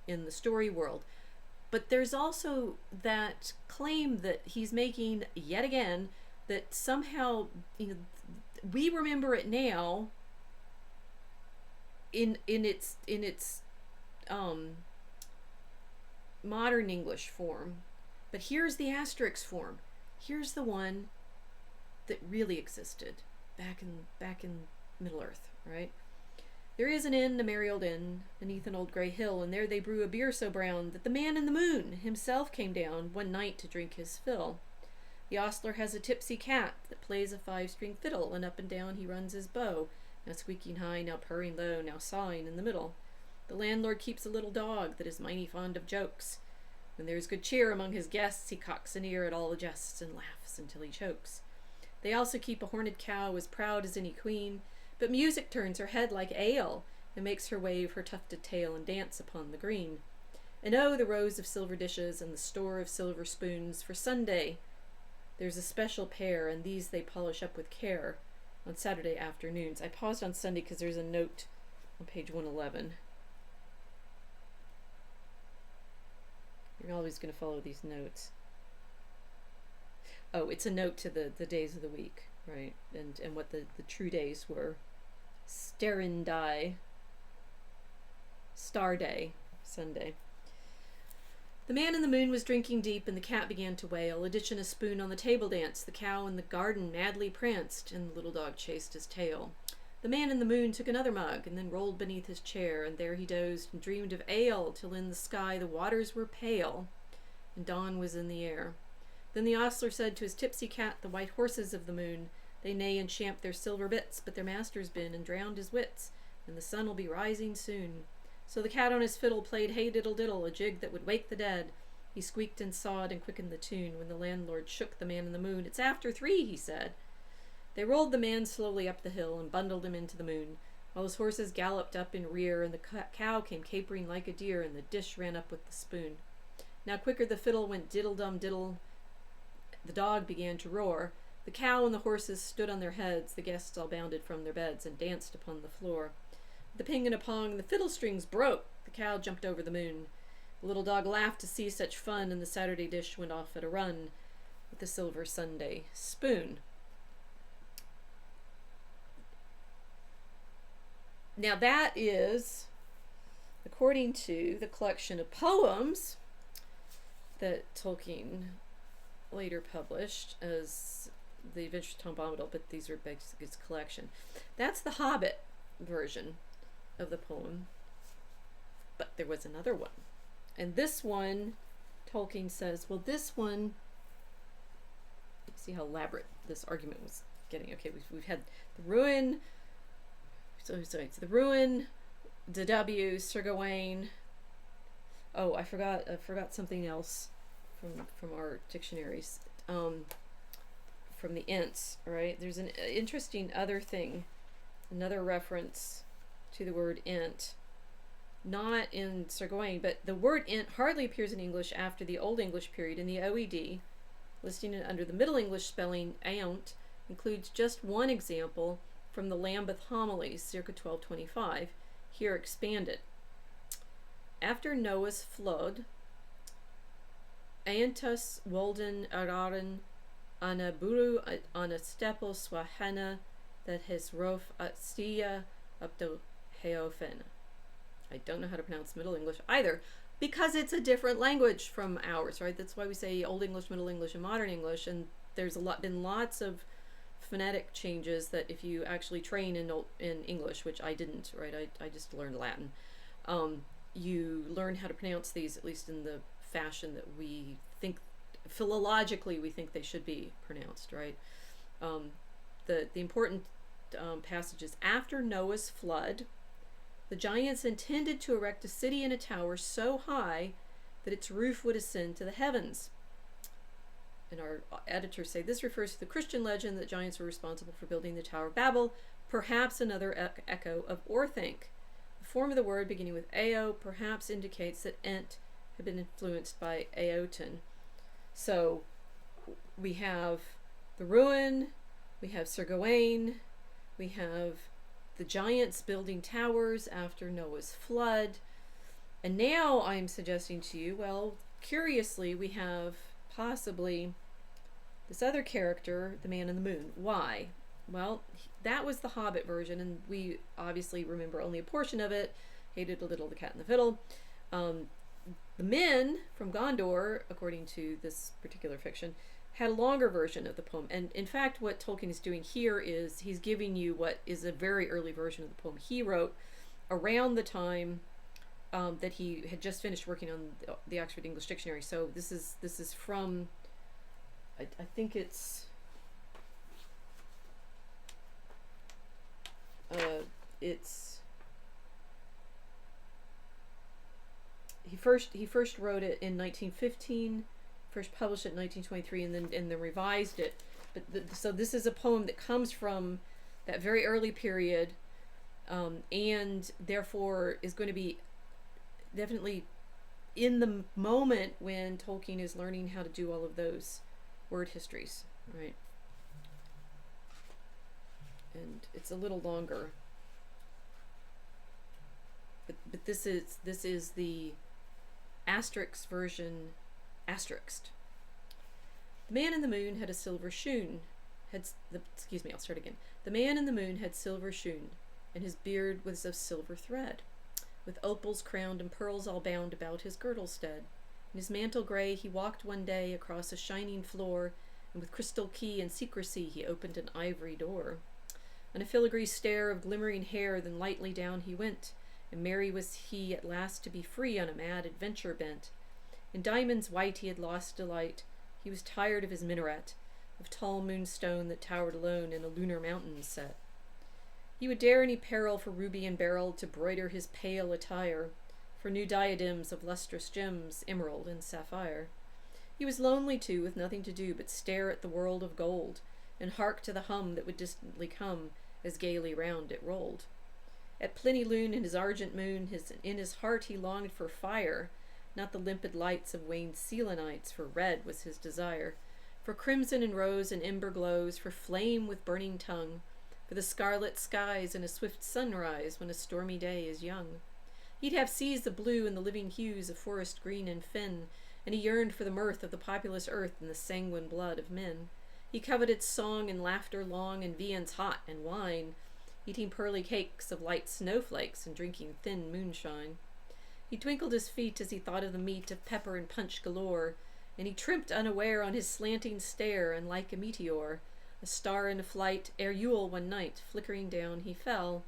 in the story world. But there's also that claim that he's making yet again that somehow, we remember it now in its modern English form, but here's the asterisk form. Here's the one that really existed back in Middle Earth, right? There is an inn, a merry old inn, beneath an old grey hill, and there they brew a beer so brown that the man in the moon himself came down one night to drink his fill. The ostler has a tipsy cat that plays a 5-string fiddle, and up and down he runs his bow, now squeaking high, now purring low, now sawing in the middle. The landlord keeps a little dog that is mighty fond of jokes. When there is good cheer among his guests, he cocks an ear at all the jests and laughs until he chokes. They also keep a horned cow as proud as any queen, but music turns her head like ale, and makes her wave her tufted tail and dance upon the green. And oh, the rows of silver dishes and the store of silver spoons, for Sunday there's a special pair, and these they polish up with care on Saturday afternoons. I paused on Sunday because there's a note on page 111. You're always going to follow these notes. Oh, it's a note to the days of the week, right? And what the true days were. Sterindai, Star Day, Sunday. The man in the moon was drinking deep, and the cat began to wail. A ditch and a spoon on the table danced. The cow in the garden madly pranced, and the little dog chased his tail. The man in the moon took another mug, and then rolled beneath his chair, and there he dozed and dreamed of ale, till in the sky the waters were pale, and dawn was in the air. Then the ostler said to his tipsy cat, the white horses of the moon, they neigh and champ their silver bits, but their master's been and drowned his wits, and the sun will be rising soon. So the cat on his fiddle played hey diddle diddle, a jig that would wake the dead. He squeaked and sawed and quickened the tune, when the landlord shook the man in the moon. It's after 3, he said. They rolled the man slowly up the hill and bundled him into the moon, while his horses galloped up in rear, and the cow came capering like a deer, and the dish ran up with the spoon. Now quicker the fiddle went diddle-dum diddle. The dog began to roar. The cow and the horses stood on their heads. The guests all bounded from their beds and danced upon the floor. With the ping and a pong, the fiddle strings broke. The cow jumped over the moon. The little dog laughed to see such fun, and the Saturday dish went off at a run with the silver Sunday spoon. Now that is, according to the collection of poems that Tolkien later published as The Adventures of Tom Bombadil, but these are basically his collection. That's the Hobbit version of the poem. But there was another one. And this one, Tolkien says, well, this one, see how elaborate this argument was getting. Okay, we've had the ruin, it's the ruin, D.W., Sir Gawain. Oh, I forgot something else from our dictionaries. From the Ents, right? There's an interesting other thing, another reference to the word Ent. Not in Sir Gawain, but the word Ent hardly appears in English after the Old English period. In the OED, listing it under the Middle English spelling, Aunt, includes just one example from the Lambeth Homilies, circa 1225, here expanded. After Noah's flood, Aentus Walden Araran Anaburu Anastepel Swahana that his Rof Astia up to Heofen. I don't know how to pronounce Middle English either, because it's a different language from ours, right? That's why we say Old English, Middle English, and Modern English, and there's been lots of phonetic changes that if you actually train in English, which I didn't, right? I just learned Latin. You learn how to pronounce these, at least in the fashion that we think, philologically, we think they should be pronounced, right? The important passage is, after Noah's flood, the giants intended to erect a city and a tower so high that its roof would ascend to the heavens. And our editors say this refers to the Christian legend that giants were responsible for building the Tower of Babel, perhaps another echo of Orthanc. The form of the word beginning with Ao perhaps indicates that Ent had been influenced by Aoten. So we have the ruin, we have Sir Gawain, we have the giants building towers after Noah's flood, and now I'm suggesting to you, well, curiously, we have possibly this other character, the Man in the Moon. Why? Well, that was the Hobbit version, and we obviously remember only a portion of it. Hated a little the Cat and the Fiddle. The men from Gondor, according to this particular fiction, had a longer version of the poem. And in fact, what Tolkien is doing here is he's giving you what is a very early version of the poem he wrote around the time that he had just finished working on the Oxford English Dictionary. So this is from, I think it's he first wrote it in 1915, first published it in 1923, and then revised it. But so this is a poem that comes from that very early period, and therefore is going to be definitely in the moment when Tolkien is learning how to do all of those word histories, right? And it's a little longer, but this is the asterisk version, asterisked. The Man in the Moon had a silver shoon. I'll start again. The Man in the Moon had silver shoon, and his beard was of silver thread, with opals crowned and pearls all bound about his girdle stead. In his mantle grey he walked one day across a shining floor, and with crystal key and secrecy he opened an ivory door. On a filigree stair of glimmering hair, then lightly down he went, and merry was he at last to be free on a mad adventure bent. In diamonds white he had lost delight. He was tired of his minaret, of tall moonstone that towered alone in a lunar mountain set. He would dare any peril for ruby and beryl to broider his pale attire, for new diadems of lustrous gems, emerald and sapphire. He was lonely too, with nothing to do but stare at the world of gold, and hark to the hum that would distantly come as gaily round it rolled. At plenilune in his argent moon, in his heart he longed for fire, not the limpid lights of waned Selenites, for red was his desire, for crimson and rose and ember glows, for flame with burning tongue, for the scarlet skies and a swift sunrise when a stormy day is young. He'd have seas of blue and the living hues of forest green and fen, and he yearned for the mirth of the populous earth and the sanguine blood of men. He coveted song and laughter long, and viands hot and wine, eating pearly cakes of light snowflakes and drinking thin moonshine. He twinkled his feet as he thought of the meat of pepper and punch galore, and he tripped unaware on his slanting stair, and like a meteor, a star in flight, ere Yule one night, flickering down, he fell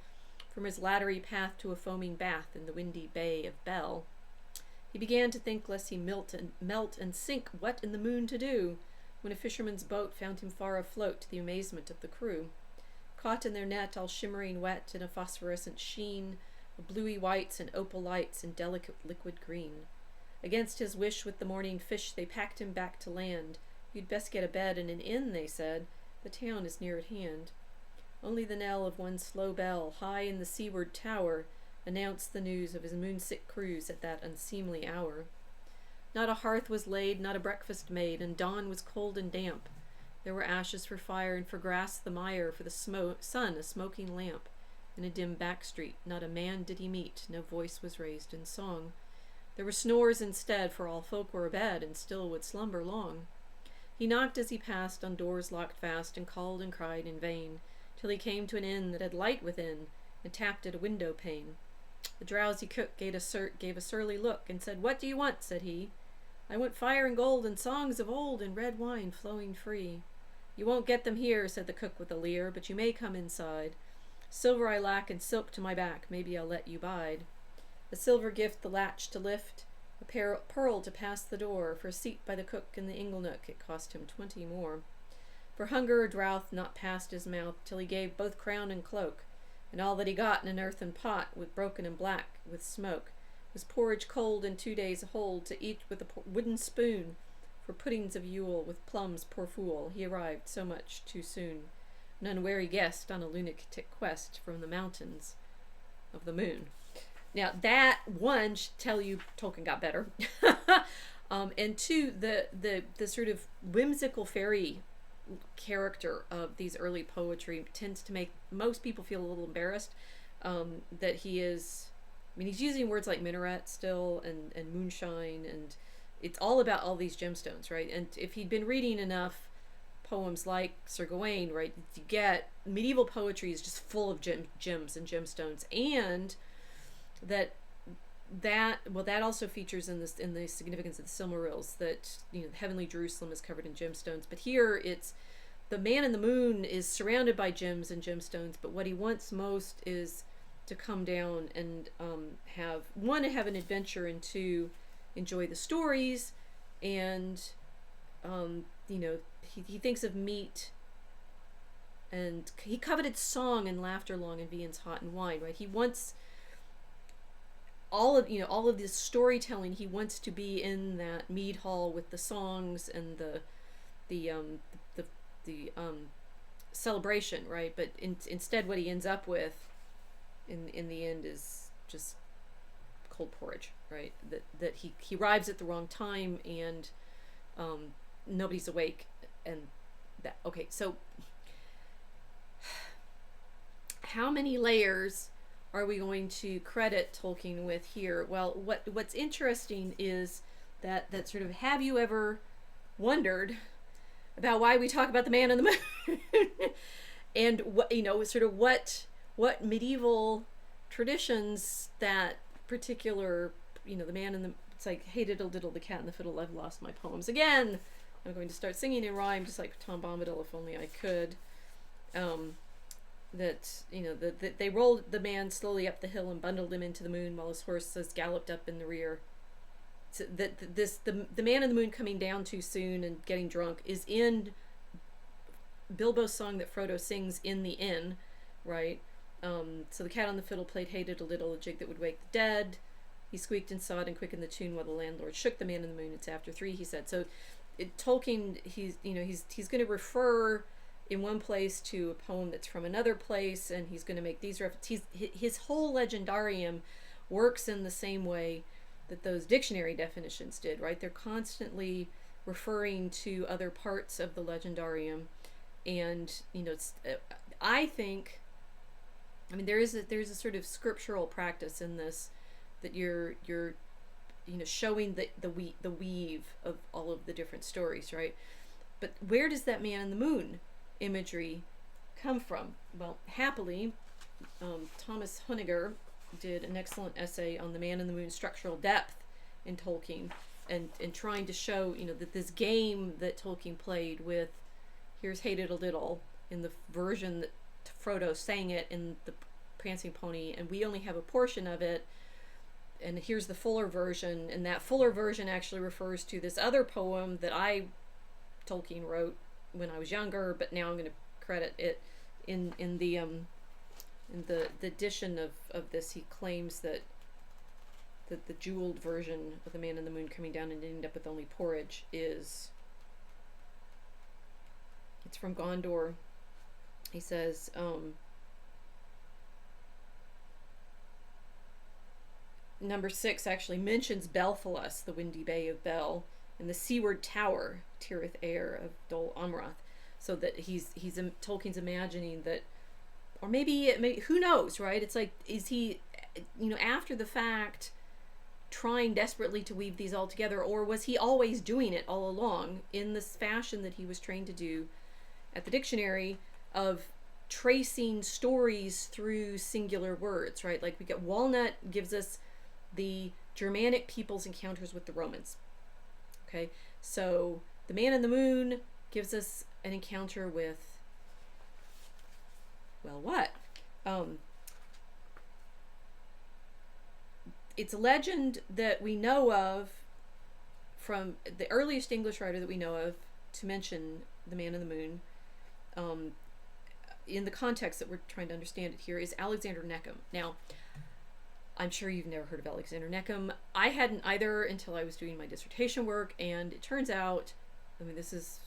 from his laddery path to a foaming bath in the windy bay of Bell. He began to think lest he melt and sink, what in the moon to do, when a fisherman's boat found him far afloat, to the amazement of the crew. Caught in their net, all shimmering wet in a phosphorescent sheen, of bluey whites and opal lights and delicate liquid green. Against his wish with the morning fish they packed him back to land. You'd best get a bed in an inn, they said. The town is near at hand. Only the knell of one slow bell, high in the seaward tower, announced the news of his moonsick cruise at that unseemly hour. Not a hearth was laid, not a breakfast made, and dawn was cold and damp. There were ashes for fire, and for grass the mire, for the sun a smoking lamp. In a dim back street, not a man did he meet, no voice was raised in song. There were snores instead, for all folk were abed, and still would slumber long. He knocked as he passed on doors locked fast, and called and cried in vain, till he came to an inn that had light within, and tapped at a window pane. The drowsy cook gave a surly look, and said, "What do you want?" said he. "I want fire and gold, and songs of old, and red wine flowing free." "You won't get them here," said the cook with a leer, "but you may come inside. Silver I lack, and silk to my back, maybe I'll let you bide. A silver gift the latch to lift, a pearl to pass the door, for a seat by the cook in the inglenook it cost him 20 more. For hunger or drouth not passed his mouth, till he gave both crown and cloak, and all that he got in an earthen pot, with broken and black with smoke, was porridge cold in 2 days hold, to eat with a wooden spoon, for puddings of Yule, with plums, poor fool, he arrived so much too soon, an unwary guest on a lunatic quest from the mountains of the moon." Now that, one, should tell you Tolkien got better. And two, the sort of whimsical fairy character of these early poetry tends to make most people feel a little embarrassed that he is, I mean, he's using words like minaret still, and moonshine, and it's all about all these gemstones, right? And if he'd been reading enough poems like Sir Gawain, right, you get medieval poetry is just full of gems and gemstones, and that also features in the significance of the Silmarils, that, you know, heavenly Jerusalem is covered in gemstones. But here it's the man in the moon is surrounded by gems and gemstones, but what he wants most is to come down and have an adventure, and two, enjoy the stories, and you know, he thinks of meat, and he coveted song and laughter long, and viands hot and wine, right? He wants all of this storytelling. He wants to be in that mead hall with the songs and the celebration, right? But instead, what he ends up with in the end is just cold porridge, right? That he arrives at the wrong time, and nobody's awake, and that. Okay, so how many layers are we going to credit Tolkien with here? Well, what's interesting is that sort of, have you ever wondered about why we talk about the man in the moon? And what medieval traditions that particular, the man in the, it's like, "Hey diddle diddle, the cat and the fiddle, I've lost my poems again. I'm going to start singing in rhyme, just like Tom Bombadil, if only I could." That they rolled the man slowly up the hill and bundled him into the moon, while his horses galloped up in the rear. So the man in the moon coming down too soon and getting drunk is in Bilbo's song that Frodo sings in the inn, right? So the cat on the fiddle played "Hey diddle diddle," a jig that would wake the dead. He squeaked and sawed and quickened the tune, while the landlord shook the man in the moon. It's after 3, he said. So Tolkien, he's going to refer in one place to a poem that's from another place, and he's going to make these references. His whole legendarium works in the same way that those dictionary definitions did, right? They're constantly referring to other parts of the legendarium, and I think, there's a sort of scriptural practice in this, that you're showing the weave of all of the different stories, right? But where does that man in the moon imagery come from? Well, happily, Thomas Hunniger did an excellent essay on the man in the moon structural depth in Tolkien, and trying to show that this game that Tolkien played with, here's "Hey diddle diddle" in the version that Frodo sang it in the Prancing Pony, and we only have a portion of it, and here's the fuller version, and that fuller version actually refers to this other poem that Tolkien wrote when I was younger, but now I'm going to credit it in the edition of this. He claims that the jeweled version of the man in the moon coming down and ending up with only porridge it's from Gondor. He says, number 6 actually mentions Belfalas, the windy bay of Bel, and the seaward tower, Tirith Air of Dol Amroth. So that Tolkien's imagining that, or maybe who knows, right? It's like, is he, after the fact, trying desperately to weave these all together, or was he always doing it all along in this fashion that he was trained to do at the dictionary of tracing stories through singular words, right? Like we get walnut gives us the Germanic people's encounters with the Romans. Okay, so the man in the moon gives us an encounter with, well, what? It's a legend that we know of from the earliest English writer that we know of to mention the man in the moon, in the context that we're trying to understand it here, is Alexander Neckham. Now, I'm sure you've never heard of Alexander Neckham. I hadn't either until I was doing my dissertation work, and it turns out, I mean, this is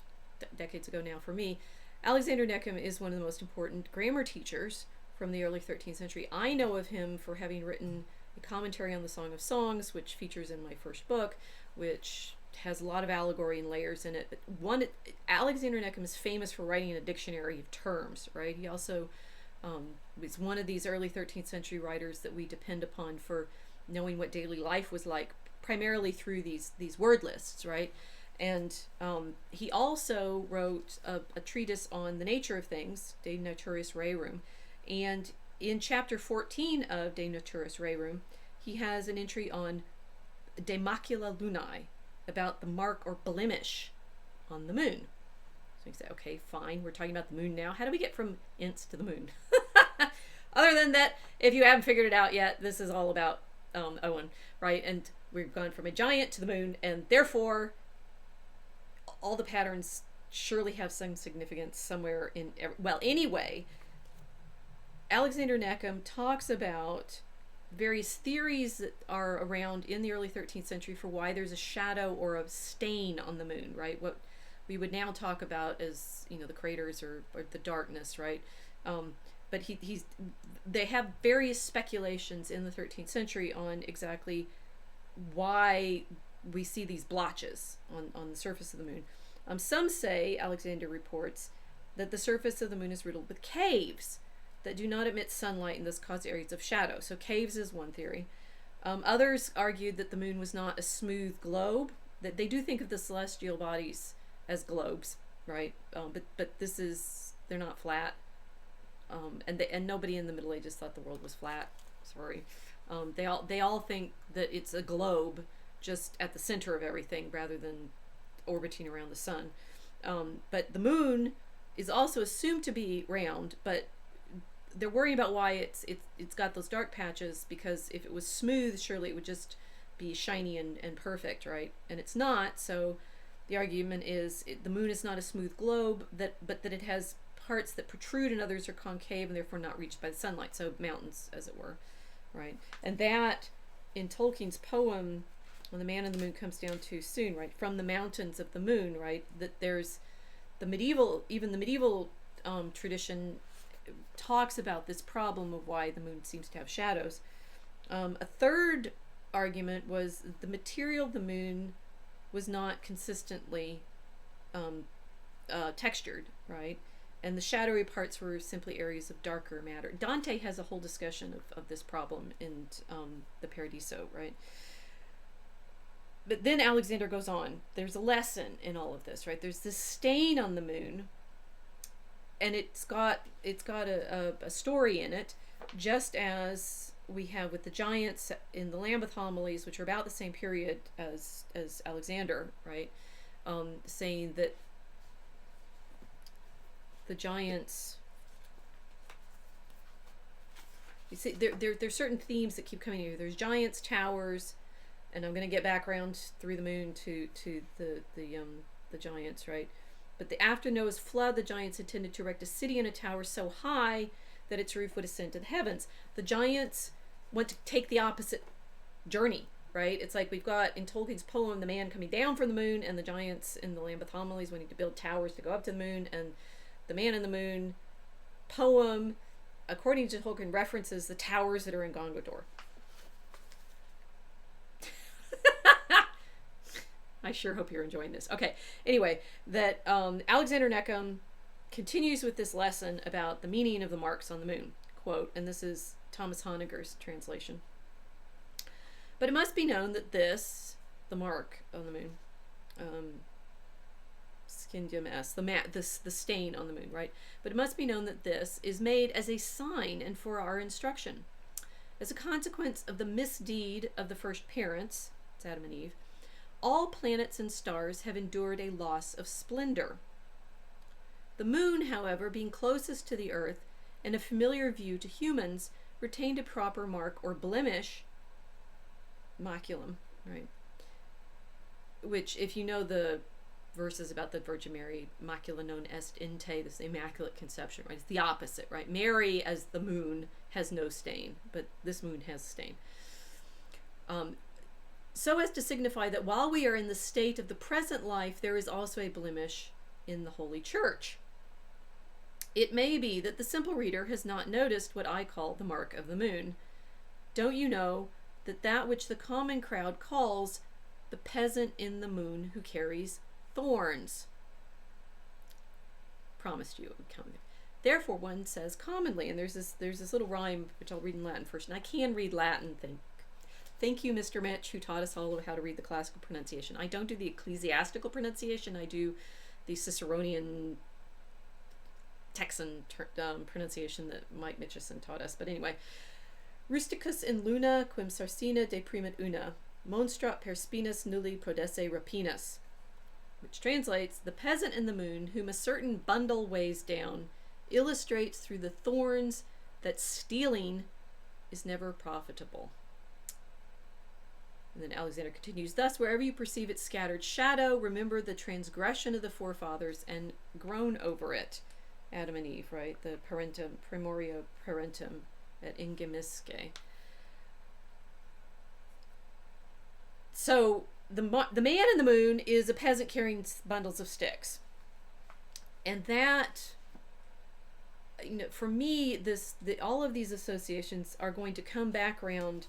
decades ago now for me, Alexander Neckham is one of the most important grammar teachers from the early 13th century. I know of him for having written a commentary on the Song of Songs, which features in my first book, which has a lot of allegory and layers in it. But Alexander Neckham is famous for writing a dictionary of terms, right? He also was one of these early 13th century writers that we depend upon for knowing what daily life was like, primarily through these word lists, right? And he also wrote a treatise on the nature of things, De Naturis Rerum, and in chapter 14 of De Naturis Rerum, he has an entry on De Macula Lunae, about the mark or blemish on the moon. So you say, okay, fine, we're talking about the moon now. How do we get from Ents to the moon? Other than that, if you haven't figured it out yet, this is all about Owen, right? And we've gone from a giant to the moon, and therefore all the patterns surely have some significance somewhere in, well, anyway, Alexander Neckham talks about various theories that are around in the early 13th century for why there's a shadow or a stain on the moon, right? What we would now talk about as, the craters or the darkness, right? But they have various speculations in the 13th century on exactly why we see these blotches on the surface of the moon. Some say, Alexander reports, that the surface of the moon is riddled with caves that do not emit sunlight and thus cause areas of shadow. So caves is one theory. Others argued that the moon was not a smooth globe, that they do think of the celestial bodies as globes, right? But they're not flat. And nobody in the Middle Ages thought the world was flat. Sorry. They all think that it's a globe just at the center of everything rather than orbiting around the sun. But the moon is also assumed to be round, but they're worrying about why it's got those dark patches, because if it was smooth, surely it would just be shiny and perfect, right? And it's not. So the argument is the moon is not a smooth globe, but that it has parts that protrude and others are concave and therefore not reached by the sunlight. So mountains, as it were, right? And that in Tolkien's poem, when the man in the moon comes down too soon, right? From the mountains of the moon, right? That there's the medieval tradition talks about this problem of why the moon seems to have shadows. A third argument was the material of the moon was not consistently textured, right? And the shadowy parts were simply areas of darker matter. Dante has a whole discussion of this problem in the Paradiso, right? But then Alexander goes on. There's a lesson in all of this, right? There's this stain on the moon, and it's got a story in it, just as we have with the giants in the Lambeth homilies, which are about the same period as Alexander, right? Saying that the giants, you see, there's certain themes that keep coming here. There's giants, towers, and I'm going to get back around through the moon to the giants, right? But after Noah's flood, the giants intended to erect a city and a tower so high that its roof would ascend to the heavens. The giants want to take the opposite journey, right? It's like we've got in Tolkien's poem the man coming down from the moon, and the giants in the Lambeth homilies wanting to build towers to go up to the moon. And the man in the moon poem, according to Tolkien, references the towers that are in Gondor. I sure hope you're enjoying this. Okay, anyway, that Alexander Neckham continues with this lesson about the meaning of the marks on the moon. Quote, and this is Thomas Honegger's translation. But it must be known that this, the mark on the moon, scindium s, the stain on the moon, right? But it must be known that this is made as a sign and for our instruction. As a consequence of the misdeed of the first parents, it's Adam and Eve, all planets and stars have endured a loss of splendor. The moon, however, being closest to the earth and a familiar view to humans, retained a proper mark or blemish, maculum, right? Which, if you know the verses about the Virgin Mary, macula non est in te, this immaculate conception, right? It's the opposite, right? Mary, as the moon, has no stain, but this moon has stain. So as to signify that while we are in the state of the present life, there is also a blemish in the Holy Church. It may be that the simple reader has not noticed what I call the mark of the moon. Don't you know that which the common crowd calls the peasant in the moon who carries thorns? Promised you it would come. Therefore, one says commonly, and there's this little rhyme which I'll read in Latin first, and I can read Latin. Thank you, Mr. Mitch, who taught us all how to read the classical pronunciation. I don't do the ecclesiastical pronunciation. I do the Ciceronian Texan pronunciation that Mike Mitchison taught us. But anyway, rusticus in luna quim sarcina deprimit una, monstrat per spinas nulli prodesse rapinus, which translates, the peasant in the moon, whom a certain bundle weighs down, illustrates through the thorns that stealing is never profitable. And then Alexander continues, thus, wherever you perceive its scattered shadow, remember the transgression of the forefathers and groan over it. Adam and Eve, right? The parentum, primorio parentum at ingemisce. So the man in the moon is a peasant carrying bundles of sticks. And that, for me, all of these associations are going to come back around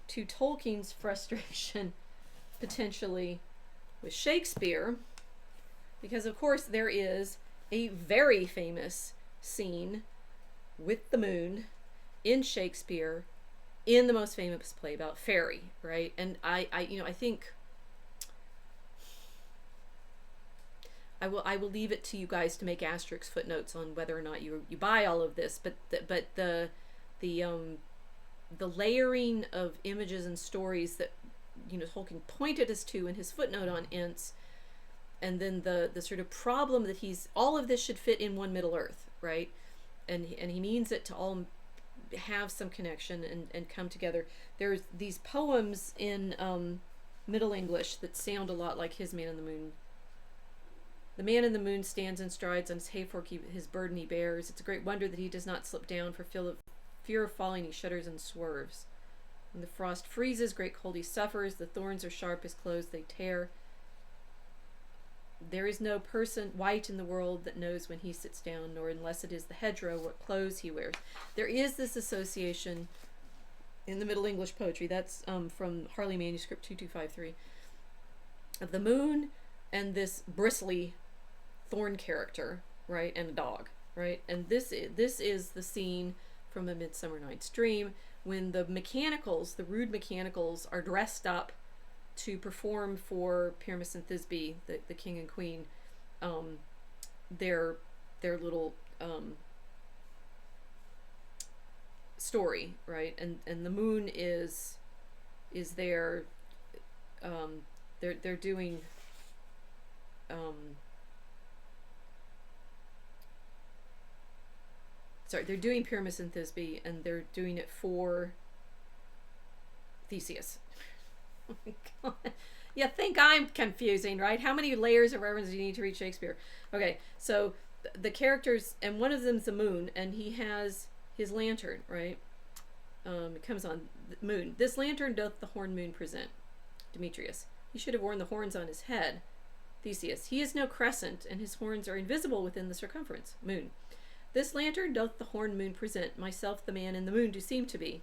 to Tolkien's frustration, potentially, with Shakespeare, because, of course, there is a very famous scene with the moon in Shakespeare in the most famous play about fairy, right? And I think I will leave it to you guys to make asterisk footnotes on whether or not you buy all of this, but the layering of images and stories that Tolkien pointed us to in his footnote on Ents, and then the sort of problem that all of this should fit in one Middle Earth, right? And he means it to all have some connection and come together. There's these poems in Middle English that sound a lot like his Man in the Moon. The man in the moon stands and strides on his hayfork, his burden he bears. It's a great wonder that he does not slip down for fear of falling. He shudders and swerves. When the frost freezes, great cold he suffers. The thorns are sharp, his clothes they tear. There is no person white in the world that knows when he sits down, nor unless it is the hedgerow what clothes he wears. There is this association in the Middle English poetry, that's from Harley Manuscript 2253, of the moon and this bristly thorn character, right, and a dog, right? And this is the scene from A Midsummer Night's Dream when the rude mechanicals are dressed up to perform for Pyramus and Thisbe, the king and queen, their little story, right? And the moon is there. They're doing they're doing Pyramus and Thisbe, and they're doing it for Theseus. Oh my God. You think I'm confusing, right? How many layers of reference do you need to read Shakespeare? Okay, so the characters, and one of them's the moon, and he has his lantern, right? It comes on the moon. This lantern doth the horn moon present. Demetrius. He should have worn the horns on his head. Theseus. He is no crescent, and his horns are invisible within the circumference. Moon. This lantern doth the horn moon present. Myself the man in the moon do seem to be.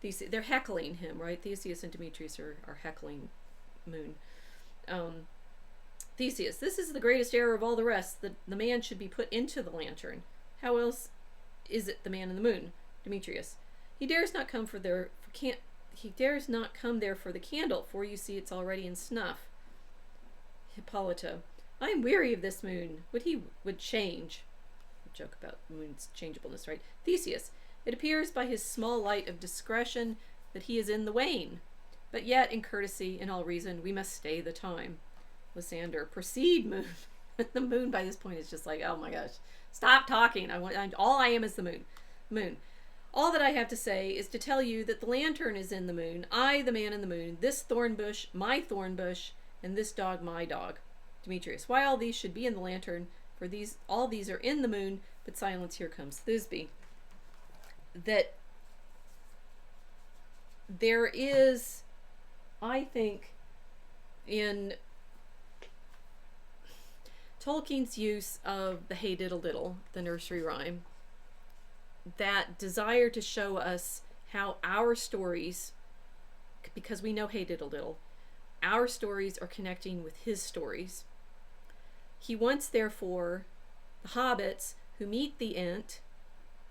They're heckling him, right? Theseus and Demetrius are heckling Moon. Theseus, this is the greatest error of all the rest. The man should be put into the lantern. How else is it the man in the moon? Demetrius, he dares not come he dares not come there for the candle, for you see it's already in snuff. Hippolyta, I am weary of this moon. Would he would change. A joke about moon's changeableness, right? Theseus, it appears by his small light of discretion that he is in the wane. But yet, in courtesy and all reason, we must stay the time. Lysander, proceed, moon. The moon by this point is just like, oh my gosh, stop talking. All I am is the moon. Moon. All that I have to say is to tell you that the lantern is in the moon, I the man in the moon, this thorn bush my thorn bush, and this dog my dog. Demetrius, why all these should be in the lantern, for all these are in the moon, but silence, here comes Thisbe. That there is, I think, in Tolkien's use of the Hey Diddle Diddle, the nursery rhyme, that desire to show us how our stories, because we know Hey Diddle Diddle, our stories are connecting with his stories. He wants, therefore, the hobbits who meet the Ent,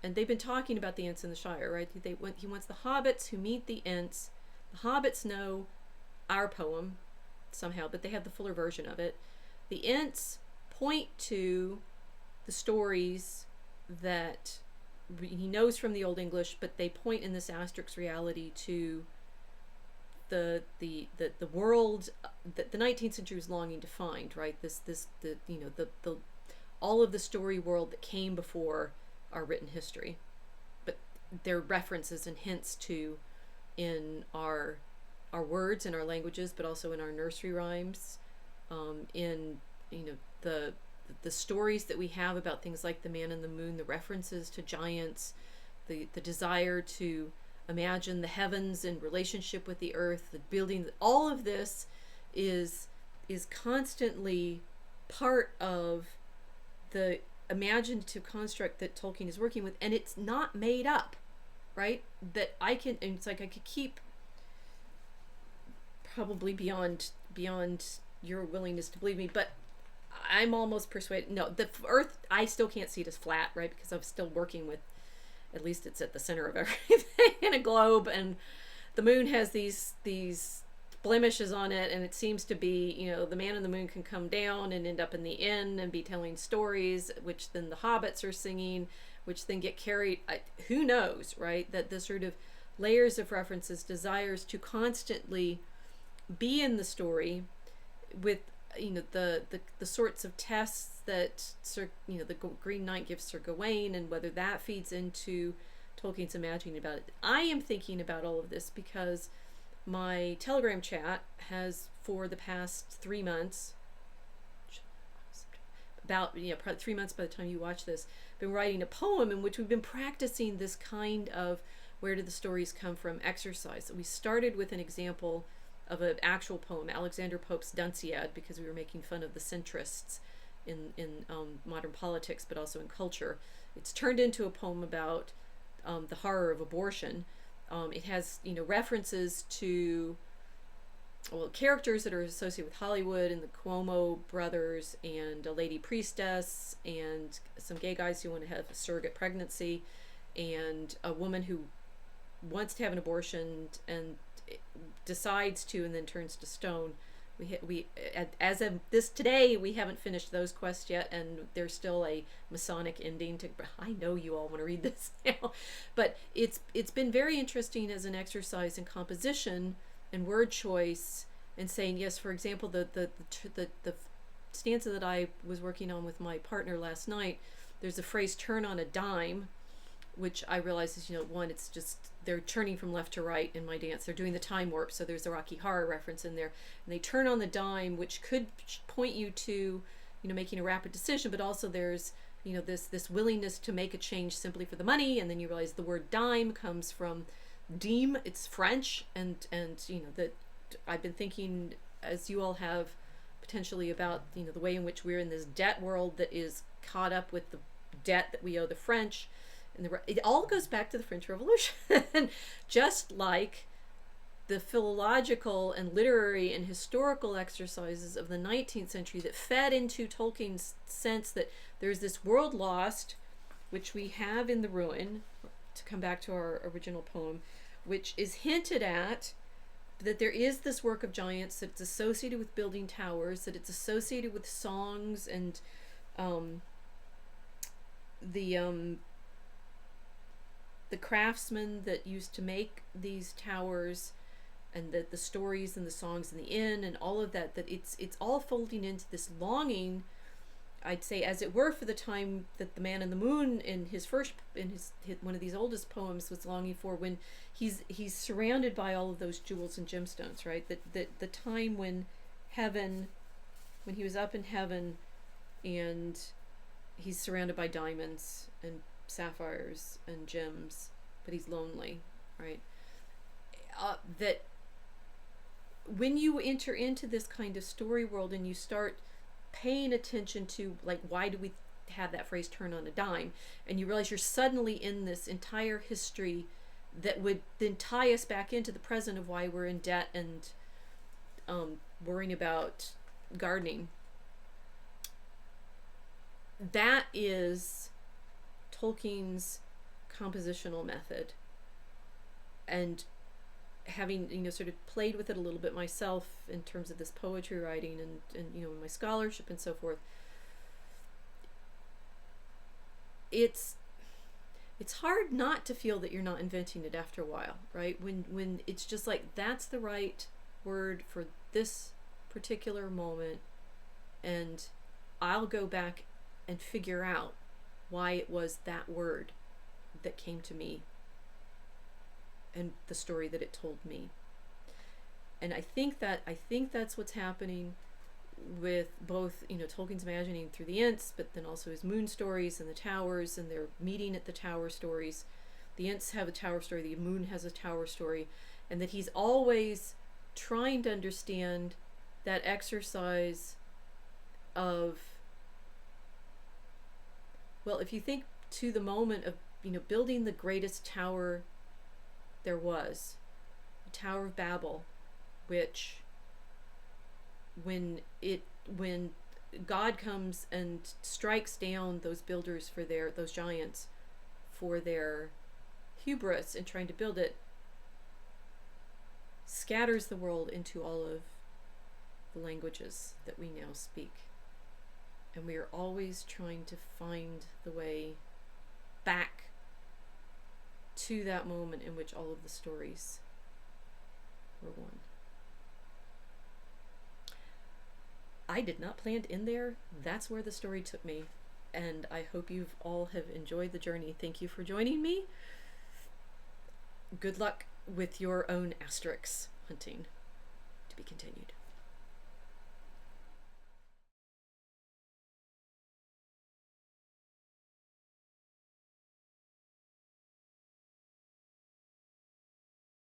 and they've been talking about the Ents in the Shire, right? He wants the hobbits who meet the Ents. The hobbits know our poem somehow, but they have the fuller version of it. The Ents point to the stories that he knows from the Old English, but they point in this asterisk reality to the world that the 19th century was longing to find, right? The all of the story world that came before our written history, but there are references and hints to in our words and our languages, but also in our nursery rhymes, in the stories that we have about things like the man in the moon, the references to giants, the desire to imagine the heavens in relationship with the earth, the building. All of this is constantly part of the imaginative construct that Tolkien is working with, and it's not made up, right? That it's like I could keep probably beyond your willingness to believe me, but I'm almost persuaded. No, the Earth, I still can't see it as flat, right? Because I'm still working with, at least it's at the center of everything in a globe, and the moon has these blemishes on it, and it seems to be, the man in the moon can come down and end up in the inn and be telling stories, which then the hobbits are singing, which then get carried, who knows, right? That the sort of layers of references, desires to constantly be in the story with the sorts of tests that the Green Knight gives Sir Gawain, and whether that feeds into Tolkien's imagining about it. I am thinking about all of this because my Telegram chat has, for the past 3 months, probably 3 months by the time you watch this, been writing a poem in which we've been practicing this kind of where did the stories come from exercise. We started with an example of an actual poem, Alexander Pope's Dunciad, because we were making fun of the centrists in modern politics, but also in culture. It's turned into a poem about the horror of abortion. It has, references to, characters that are associated with Hollywood, and the Cuomo brothers, and a lady priestess, and some gay guys who want to have a surrogate pregnancy, and a woman who wants to have an abortion and decides to, and then turns to stone. As of this today, we haven't finished those quests yet, and there's still a Masonic ending to. I know you all want to read this now, but it's been very interesting as an exercise in composition and word choice, and saying yes. For example, the stanza that I was working on with my partner last night. There's a phrase "turn on a dime," which I realize is, one, it's just they're turning from left to right in my dance. They're doing the time warp, so there's a Rocky Horror reference in there. And they turn on the dime, which could point you to, making a rapid decision, but also there's, this willingness to make a change simply for the money. And then you realize the word dime comes from dime, it's French, and that I've been thinking, as you all have, potentially about, the way in which we're in this debt world that is caught up with the debt that we owe the French. And it all goes back to the French Revolution. Just like the philological and literary and historical exercises of the 19th century that fed into Tolkien's sense that there's this world lost, which we have in the ruin, to come back to our original poem, which is hinted at that there is this work of giants, that it's associated with building towers, that it's associated with songs and the craftsmen that used to make these towers, and the stories and the songs in the inn and all of that, that it's all folding into this longing, I'd say, as it were, for the time that the Man in the Moon in his one of these oldest poems was longing for, when he's surrounded by all of those jewels and gemstones, right? That the time when he was up in heaven, and he's surrounded by diamonds and sapphires and gems, but he's lonely, right? That when you enter into this kind of story world and you start paying attention to, like, why do we have that phrase turn on a dime, and you realize you're suddenly in this entire history that would then tie us back into the present of why we're in debt and worrying about gardening. That is Tolkien's compositional method. And having, sort of played with it a little bit myself in terms of this poetry writing and my scholarship and so forth, it's hard not to feel that you're not inventing it after a while, right? When it's just like, that's the right word for this particular moment, and I'll go back and figure out why it was that word that came to me and the story that it told me. And I think that's what's happening with both, Tolkien's imagining through the Ents, but then also his moon stories and the towers, and they're meeting at the tower stories. The Ents have a tower story, the moon has a tower story, and that he's always trying to understand that exercise of, well, if you think to the moment of, building the greatest tower there was, the Tower of Babel, which when God comes and strikes down those builders for those giants for their hubris in trying to build it, scatters the world into all of the languages that we now speak. And we are always trying to find the way back to that moment in which all of the stories were one. I did not plan to end there. That's where the story took me. And I hope you all have enjoyed the journey. Thank you for joining me. Good luck with your own asterisks hunting. To be continued.